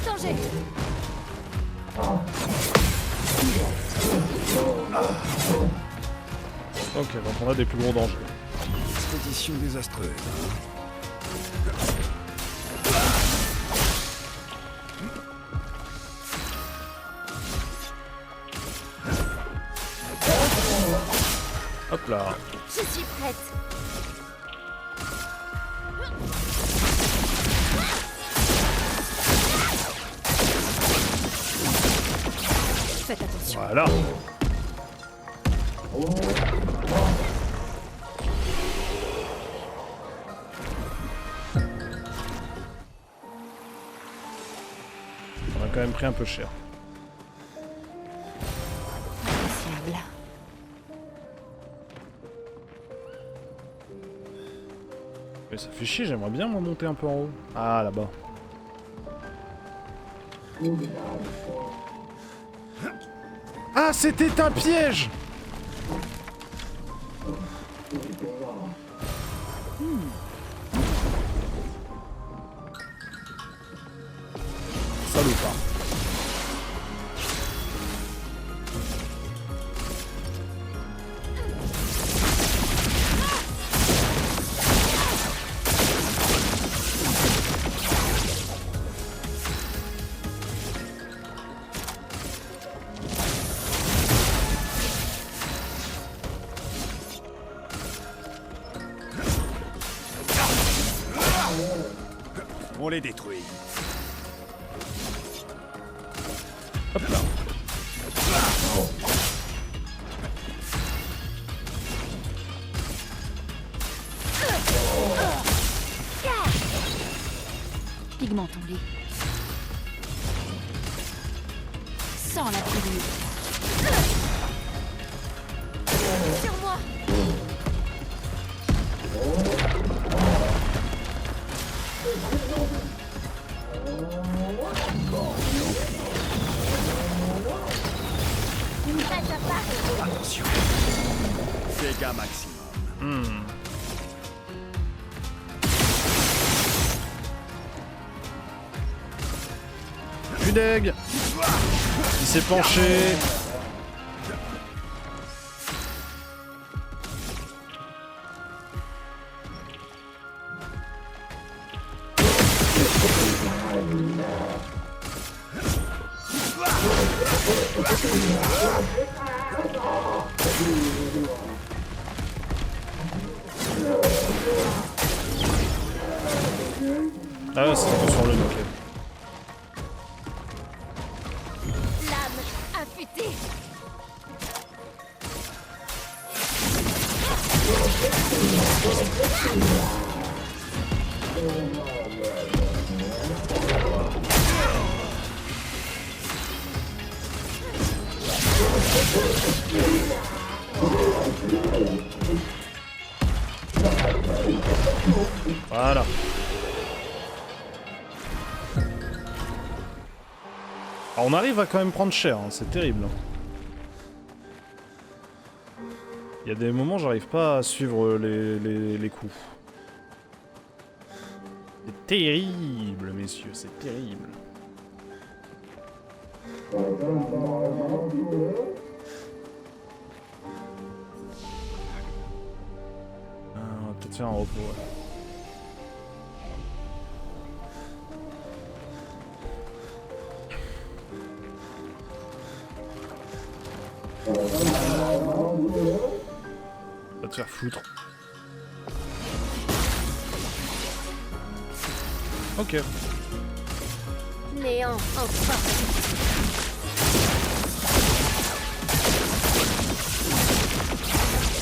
Danger. Ok, donc on a des plus gros dangers. Expédition désastreuse. Hop là. Je suis prête. Faites attention. Voilà. On a quand même pris un peu cher. Appréciable. Mais ça fait chier, j'aimerais bien moi monter un peu en haut. Ah, là-bas. Ah, c'était un piège! Salopard. On les détruit. Hop là. Pigmente ton lit. Sans la brûlure. Sur moi. Attention. Dégâts maximum. Je suis deg. Il s'est penché. Ah, c'était que sur le ok. Lame affûtée. Voilà. Alors, on arrive à quand même prendre cher, hein, c'est terrible. Il y a des moments j'arrive pas à suivre les coups. C'est terrible, messieurs, c'est terrible. On va peut-être faire un repos, ouais. Va te faire foutre. Ok. Néant enfin.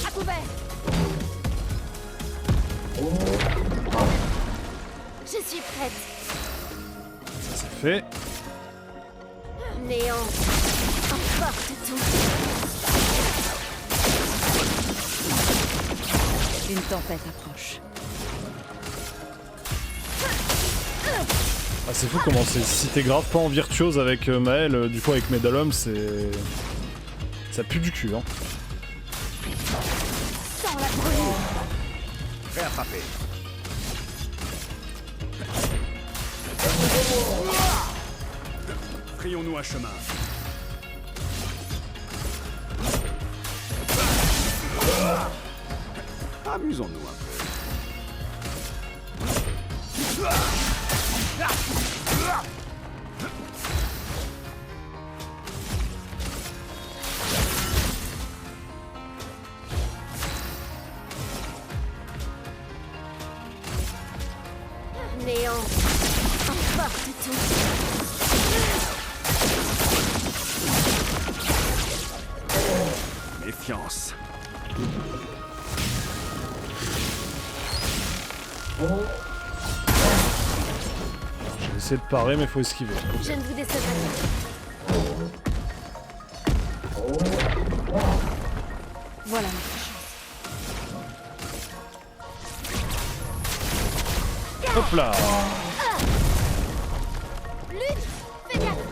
À couvert. Je suis prête. Ça c'est fait. Néant emporte tout. Une tempête approche. Ah, c'est fou comment c'est si t'es grave pas en virtuose avec Maël, du coup avec Medalum c'est... Ça pue du cul hein. Sans la brûlure. Prêt à frapper. Frayons-nous un chemin. Amusons-nous un peu. Néant emporte tout. Méfiance. J'ai essayé de parer mais faut esquiver. Je ne vous décevrai pas. Voilà notre chance. Hop là. Lutte, fais gaffe.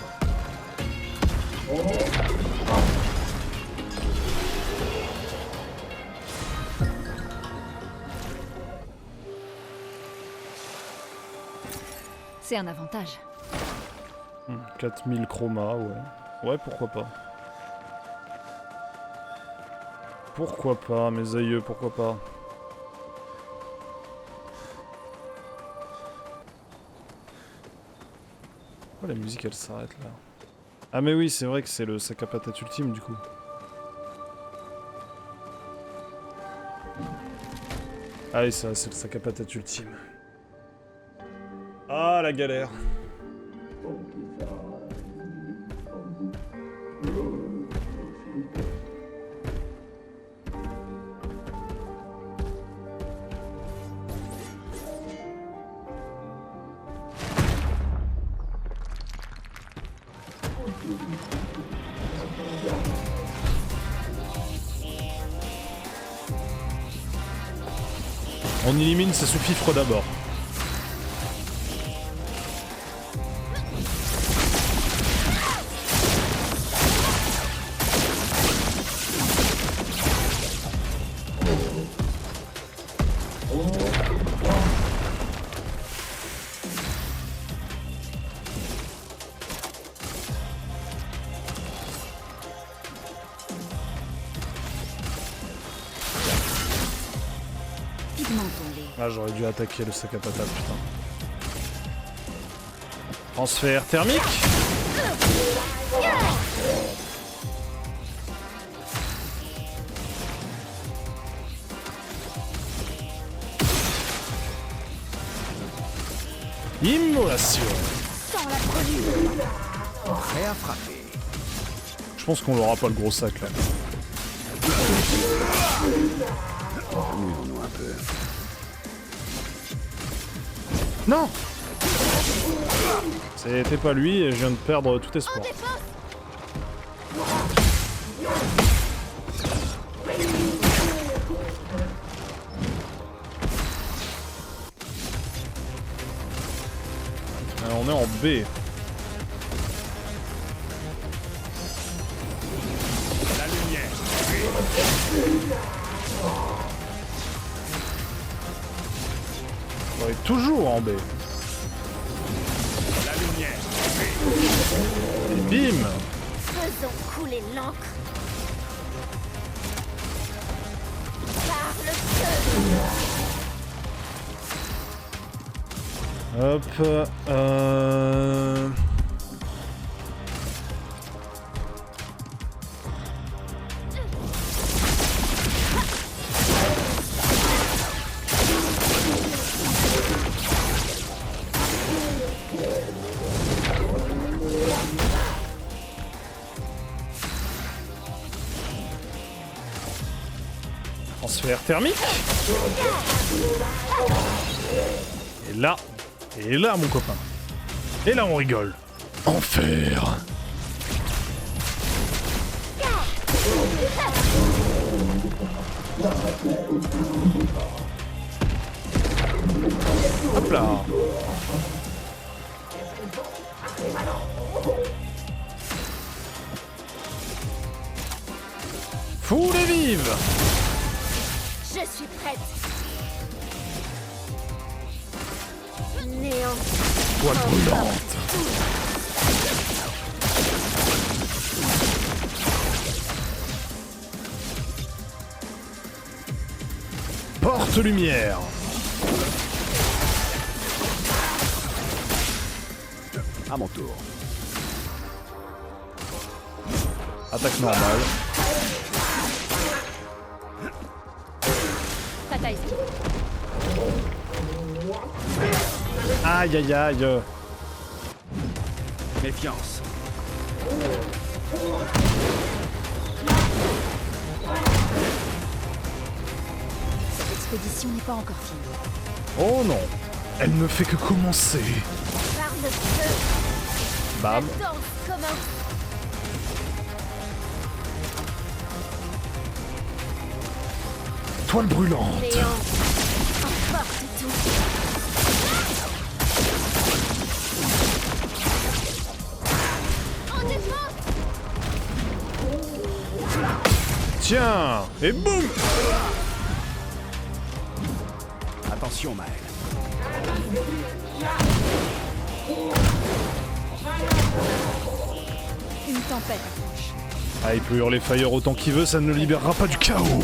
C'est un avantage. 4000 chromas, ouais. Ouais, pourquoi pas. Pourquoi pas, mes aïeux, pourquoi pas. Pourquoi la musique elle s'arrête là? Ah mais oui, c'est vrai que c'est le sac à patate ultime du coup. Ah oui, ça c'est le sac à patate ultime. Ah, la galère. On élimine ses sous-fifres d'abord. Ah, j'aurais dû attaquer le sac à patates, putain. Transfert thermique. Immolation. Prêt à frapper. Je pense qu'on l'aura pas le gros sac là. Amusons-nous un peu. Non! C'était pas lui et je viens de perdre tout espoir. Alors on est en B. La lumière. On est toujours en B. La lumière. Et bim! Faisons couler l'encre. Par le feu. Hop. Transfert thermique. Et là mon copain. Et là on rigole. Enfer. Hop là. Foule et vive. Je suis prête. Néant. Toile brûlante. Porte lumière. À mon tour. Attaque normale. Tata esquive. Aïe aïe aïe. Méfiance. Cette expédition n'est pas encore finie. Oh non. Elle ne fait que commencer. Par le feu. Bam. La danse commence. Toile brûlante. Néant. Emporte tout. En défense. Tiens. Et boum. Attention, Maël. Une tempête approche. Ah, il peut hurler Fire autant qu'il veut, ça ne le libérera pas du chaos.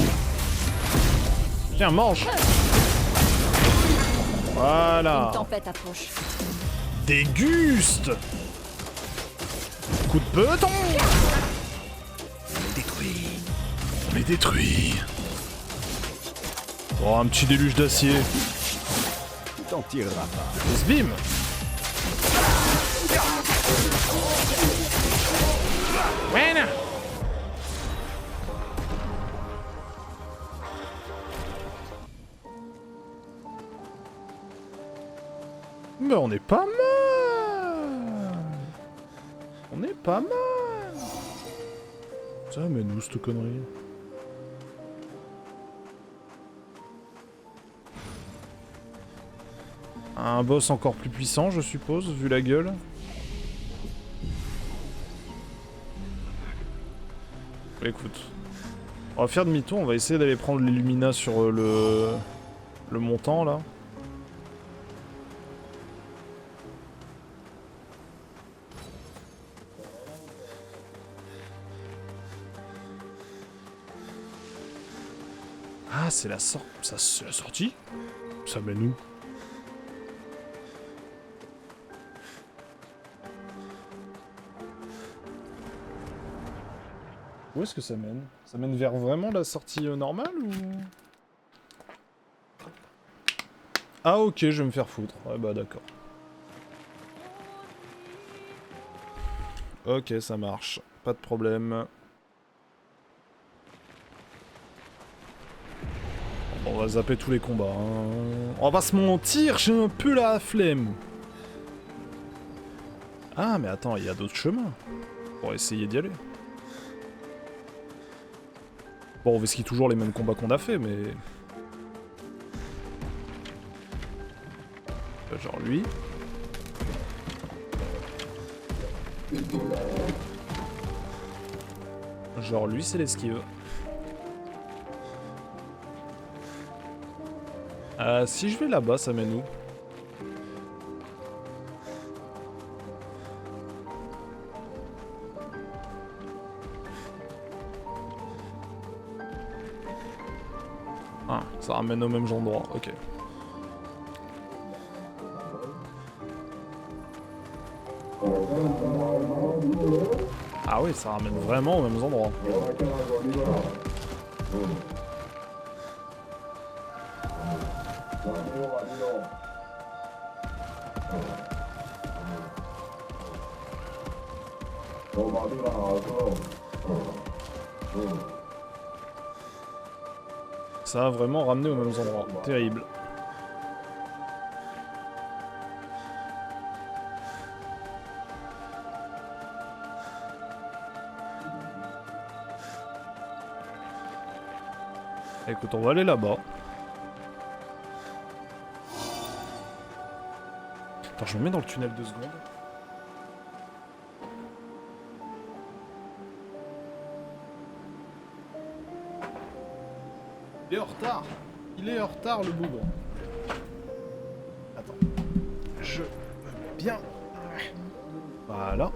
Tiens, mange. Voilà. Une tempête approche. Déguste. Coup de peloton. On est détruit. On les détruit. Oh, un petit déluge d'acier. Tu t'en tireras pas. Et bim. Bueno. Mais on est pas mal. On est pas mal. Ça, mais nous, cette connerie. Un boss encore plus puissant, je suppose, vu la gueule. Écoute, on va faire demi-tour, on va essayer d'aller prendre l'Illumina sur le montant, là. Ah, c'est la sortie? Ça mène où? Où est-ce que ça mène? Ça mène vers vraiment la sortie normale ou... Ah ok, je vais me faire foutre. Ouais bah d'accord. Ok, ça marche. Pas de problème. On va zapper tous les combats. Hein. On va pas se mentir, j'ai un peu la flemme. Ah mais attends, il y a d'autres chemins. On va essayer d'y aller. Bon, on risque toujours les mêmes combats qu'on a fait, mais... Genre lui. Genre lui, c'est l'esquive. Si je vais là-bas, ça mène où? Ah, ça ramène au même endroit, ok. Ah oui, ça ramène vraiment aux mêmes endroits. Ça a vraiment ramené aux mêmes endroits. Terrible. Écoute, on va aller là-bas. Attends, je me mets dans le tunnel 2 secondes. Il est en retard. Il est en retard, le bougre. Attends. Je me mets bien. Voilà.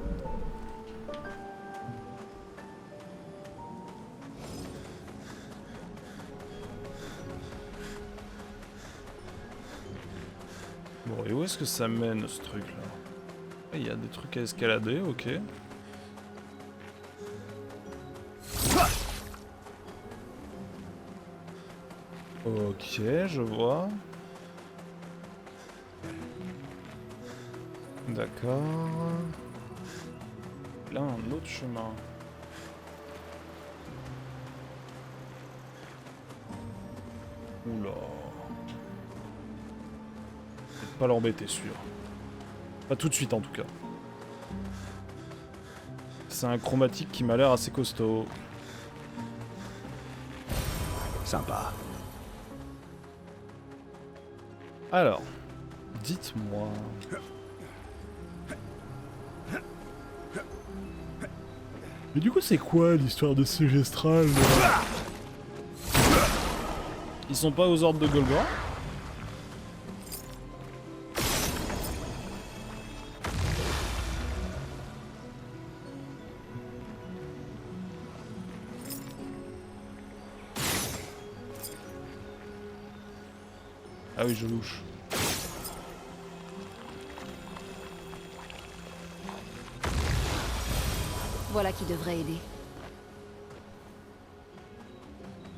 Bon, et où est-ce que ça mène, ce truc-là? Il y a des trucs à escalader, ok. Ok, je vois. D'accord. Là, un autre chemin. Oula. Peut-être pas l'embêter, sûr. Pas tout de suite, en tout cas. C'est un chromatique qui m'a l'air assez costaud. Sympa. Alors, dites-moi... Mais du coup, c'est quoi l'histoire de ce Gestral là? Ils sont pas aux ordres de Golgor? Ah oui, je louche. Voilà qui devrait aider.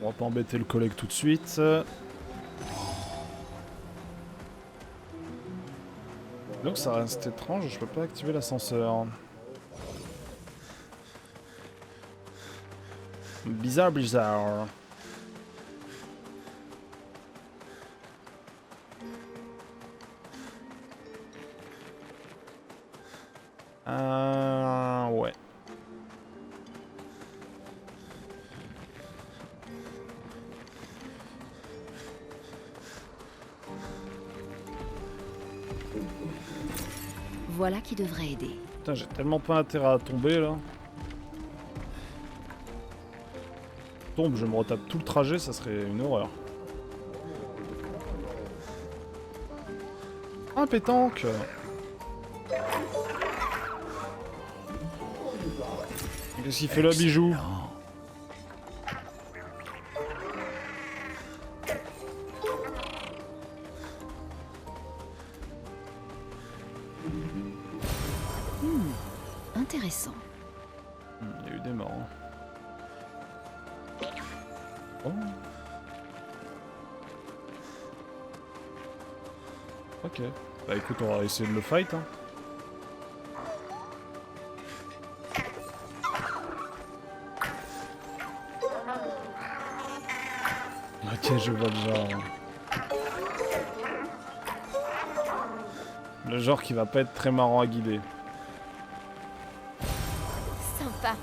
On va pas embêter le collègue tout de suite. Donc ça reste étrange, je peux pas activer l'ascenseur. Bizarre, bizarre. Ouais. Voilà qui devrait aider. Putain, j'ai tellement pas intérêt à tomber là. Tombe, je me retape tout le trajet, ça serait une horreur. Un pétanque. Qu'est-ce qu'il fait là, bijou? Intéressant. Il y a eu des morts. Hein. Oh. Ok. Bah écoute, on va essayer de le fight. Hein. Ok, je vois le genre. Le genre qui va pas être très marrant à guider. Sympa.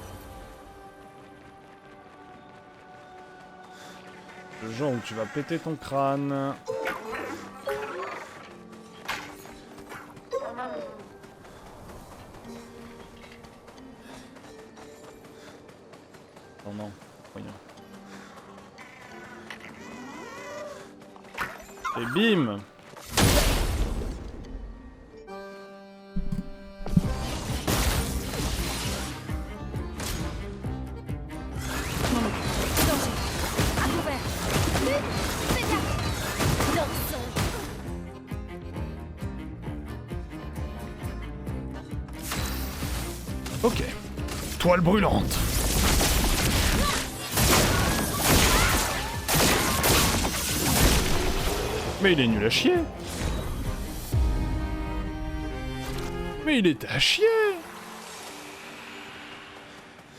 Le genre où tu vas péter ton crâne. Non, non, rien. Et bim! Ok. Toile brûlante. Mais il est nul à chier. Mais il était à chier.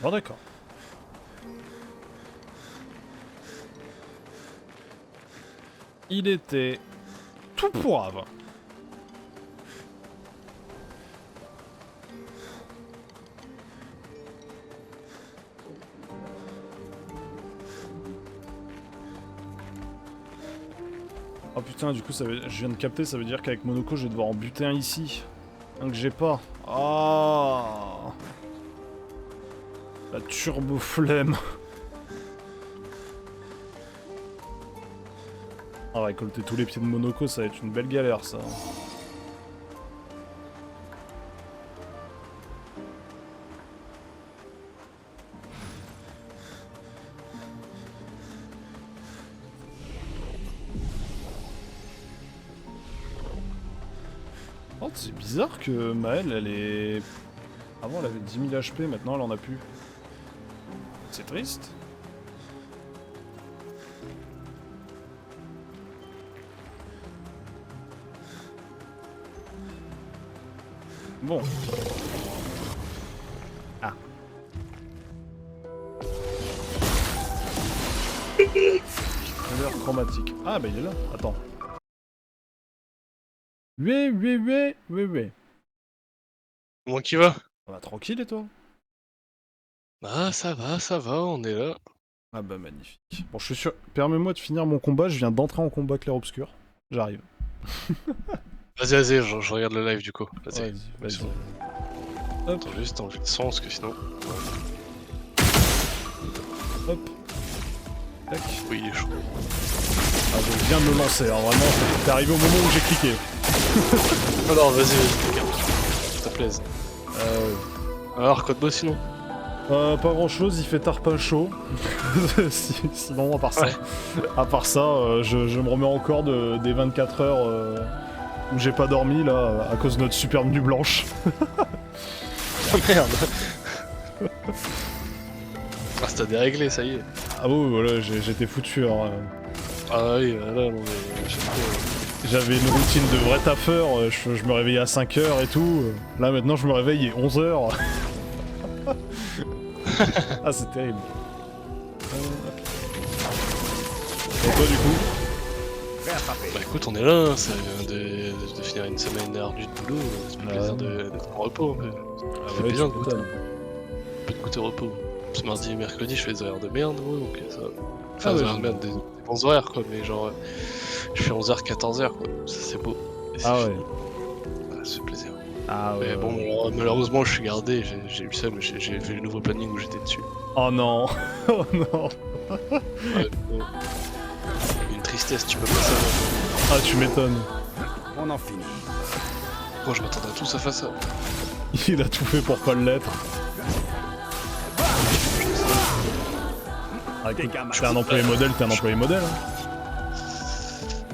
Bon d'accord. Il était tout poivre. Oh putain, du coup, ça veut... je viens de capter, ça veut dire qu'avec Monoko, je vais devoir en buter un ici. Un que j'ai pas. Ah, la turbo flemme. Ah, récolter tous les pieds de Monoko, ça va être une belle galère, ça. Oh, c'est bizarre que Maëlle, elle est... Avant, elle avait 10 000 HP, maintenant, elle en a plus. C'est triste. Bon. Ah. Couleur chromatique. Ah, bah il est là. Attends. Oui. Comment qui va? Ça va tranquille et toi? Ah, ça va, on est là. Ah bah magnifique. Bon, je suis sûr. Permets-moi de finir mon combat, je viens d'entrer en combat clair-obscur. J'arrive. Vas-y, je regarde le live du coup. Vas-y. Vas-y. Attends juste enlever le son parce que sinon. Hop. Tac. Oui, il est chaud. Ah, je viens de me lancer, hein, vraiment, t'es arrivé au moment où j'ai cliqué. Alors, vas-y, regarde. Ça te plaise. Alors, quoi de beau sinon? Pas grand chose, il fait tarpin chaud. Sinon, à part ça, je me remets encore des 24 heures où j'ai pas dormi là, à cause de notre superbe nuit blanche. Oh merde. Ah, c'était déréglé, ça y est. Ah oui, voilà, j'étais foutu. Hein. Ah oui, là, non mais... J'avais une routine de vrai taffeur, je me réveillais à 5h et tout. Là maintenant je me réveille à 11h. Ah c'est terrible. Et toi du coup? Bah écoute, on est là, ça vient de finir une semaine ardue de boulot, ça fait plaisir d'être en repos un peu. Ça fait plaisir de goûter. Un peu de goûter au repos. Ce mardi et mercredi, je fais des horaires de merde, gros, donc ça. Enfin, des horaires de merde, des bons horaires quoi, mais genre. Je fais 11h, 14h quoi, ça c'est beau. Ah ouais. Ah, ça fait plaisir. Ah ouais. Mais bon, malheureusement, je suis gardé, j'ai eu ça, mais j'ai fait le nouveau planning où j'étais dessus. Oh non. Oh non. Ouais, bon. Une tristesse, tu peux pas savoir. Ah tu m'étonnes. On en finit. Moi, je m'attendais à tout sauf à ça. Il a tout fait pour pas l'être. Ah, écoute, t'es un employé modèle, t'es un employé modèle. Hein.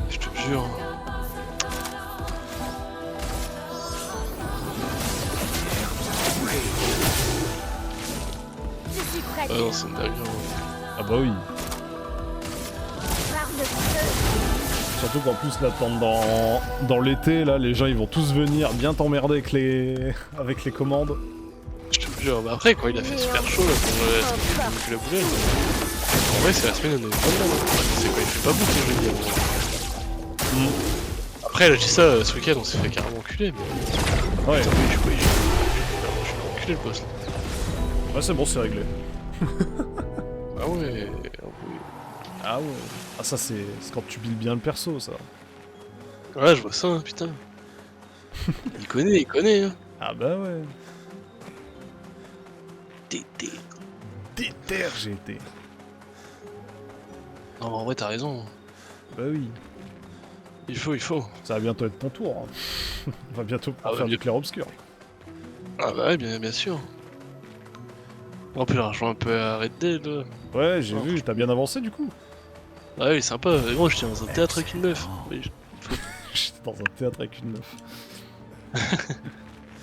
Je te jure. Je suis prête. Ah non, c'est une dinguerie. Ah bah oui. Par le feu. Surtout qu'en plus là dans l'été là, les gens ils vont tous venir bien t'emmerder avec les commandes. Je te jure, bah après quand il a fait super chaud là pour la boulette, en vrai c'est la semaine on est pas dedans. C'est quand il fait pas beau que je veux dire. Après là je dis ça, ce week-end on s'est fait carrément enculer mais... Ouais. Putain, oui, je suis enculé le boss là. Ouais c'est bon, c'est réglé. Ah ouais, Ah ouais. Ah ça c'est quand tu builds bien le perso ça. ouais je vois ça, hein, putain. Il connaît hein. Ah bah ouais. Déter. Déter j'ai été. Non mais en vrai t'as raison. Bah oui. Il faut. Ça va bientôt être ton tour. Hein. On va bientôt faire du clair-obscur. Ah bah ouais, bien sûr. En plus, je joue un peu à Red Dead. Là. Ouais, j'ai vu, t'as bien avancé du coup. Ah oui, sympa. Mais moi, j'étais dans un théâtre avec une meuf. J'étais dans un théâtre avec une meuf.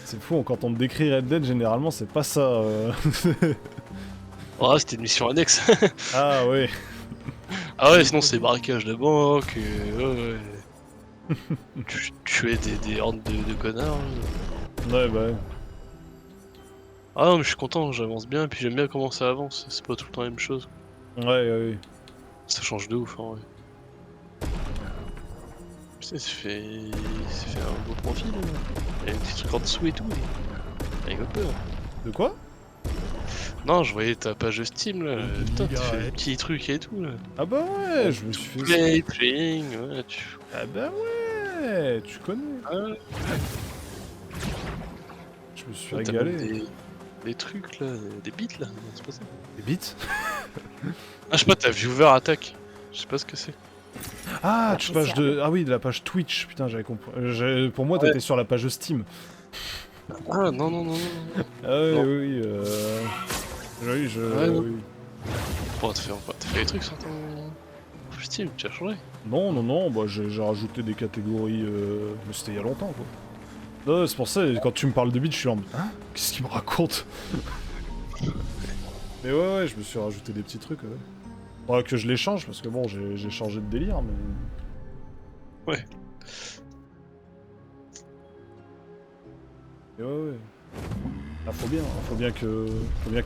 C'est fou, quand on me décrit Red Dead, généralement, c'est pas ça. Ah, c'était une mission annexe. Ah ouais. Ah ouais, sinon, c'est braquage de banque. Ouais. Tu tuais des hordes de connards. Ouais, bah ouais. Ah non, mais je suis content, j'avance bien, et puis j'aime bien comment ça avance, c'est pas tout le temps la même chose. Ouais. Ça change de ouf en vrai. Putain, ça fait un beau profil là. Il y a des petits trucs en dessous et tout. Avec peur. De quoi? Non, je voyais ta page Steam là. Putain, tu fais des petits trucs et tout là. Ah bah ouais, je me suis fait playing, ouais, Ah bah ouais, tu connais. Ah. Je me suis régalé. Des trucs là, des bits là, non, c'est pas ça. Des bits? Ah, je sais pas, t'as viewer attaque. Je sais pas ce que c'est. Ah, ah oui, de la page Twitch, putain, j'avais compris. Pour moi, t'étais sur la page Steam. Ah non. Ah ouais, non. oui, oui. Bon, t'as fait des trucs sur ton Steam, tu as changé? Non, bah j'ai rajouté des catégories, mais c'était il y a longtemps quoi. Non, c'est pour ça, quand tu me parles de bits, je suis en mode, hein? Qu'est-ce qu'il me raconte? Mais ouais, je me suis rajouté des petits trucs, ouais. Faudra que je les change, parce que bon, j'ai changé de délire, mais... Ouais. Et ouais. Ah, faut bien que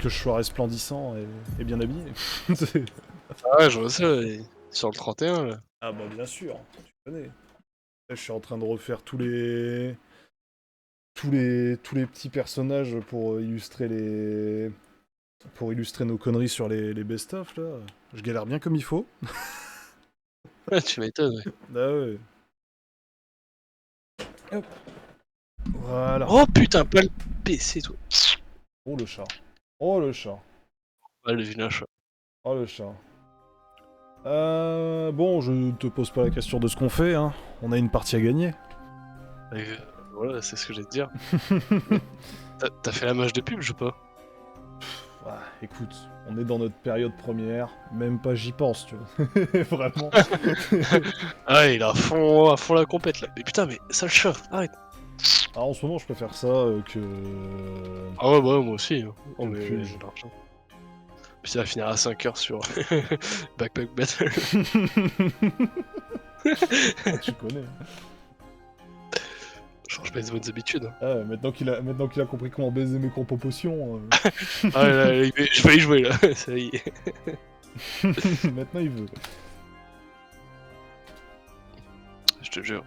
je sois resplendissant et bien habillé. Ah ouais, je vois ça, sur le 31 là. Ah bah bien sûr, tu connais. Là, je suis en train de refaire tous les petits personnages pour illustrer nos conneries sur les best-of là. Je galère bien comme il faut. Ouais, tu m'étonnes, ouais. Ah ouais. Hop. Voilà. Oh putain, pas le PC toi. Oh le chat. Ouais, le vilain chat. Oh le chat. Bon, je ne te pose pas la question de ce qu'on fait, hein. On a une partie à gagner. Voilà, c'est ce que j'ai te dire. T'as fait la mage de pub, je sais pas. Ouais, écoute, on est dans notre période première, même pas j'y pense, tu vois. Vraiment. Ah, il est à fond la compète là. Mais putain, mais sale chat, arrête. Ah, en ce moment, je préfère ça que... Ah ouais, bah moi aussi. Hein. Oh, mais Puis- j'ai l'argent. Puis ça va finir à 5h sur Backpack Battle. Tu connais. Je change pas les bonnes habitudes. Hein. Ah, maintenant qu'il a compris comment baiser mes compos potions. Ah là, je vais y jouer là, ça y est. Maintenant il veut. Je te jure.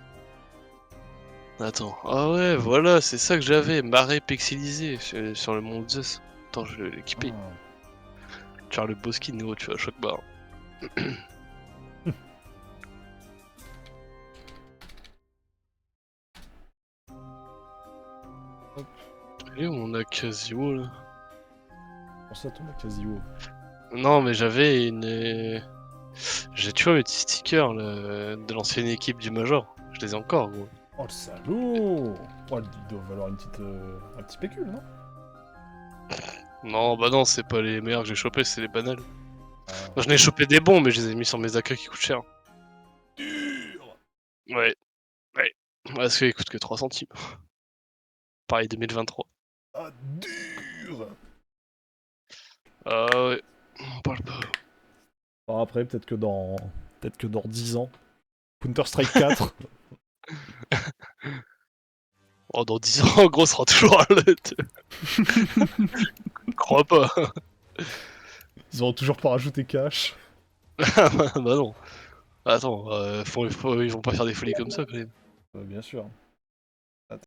Attends, ah ouais, voilà, c'est ça que j'avais, marée pixelisée sur le monde Zeus. Attends, je vais l'équiper. Tu as le beau skin, gros, tu vois, choc barre. Et où on a Casio là? Pour ça, ton Casio. Non, mais j'avais une. J'ai toujours mes petits stickers là, de l'ancienne équipe du Major. Je les ai encore, gros. Oh le salaud! Oh, il doit valoir une petite, un petit pécule, non? Non, bah non, c'est pas les meilleurs que j'ai chopés, c'est les banals. Moi, j'en ai chopé des bons, mais je les ai mis sur mes AK qui coûtent cher. Dur! Ouais. Parce qu'ils coûtent que 3 centimes. Pareil 2023. Ah, dur! Ah ouais, on parle pas. Alors après, peut-être que dans 10 ans, Counter-Strike 4. Oh, dans 10 ans, en gros, sera toujours à l'aide. Crois pas. Ils auront toujours pas rajouté cash. Bah non. Attends, ils vont pas faire des folies comme ça quand même. Bien sûr.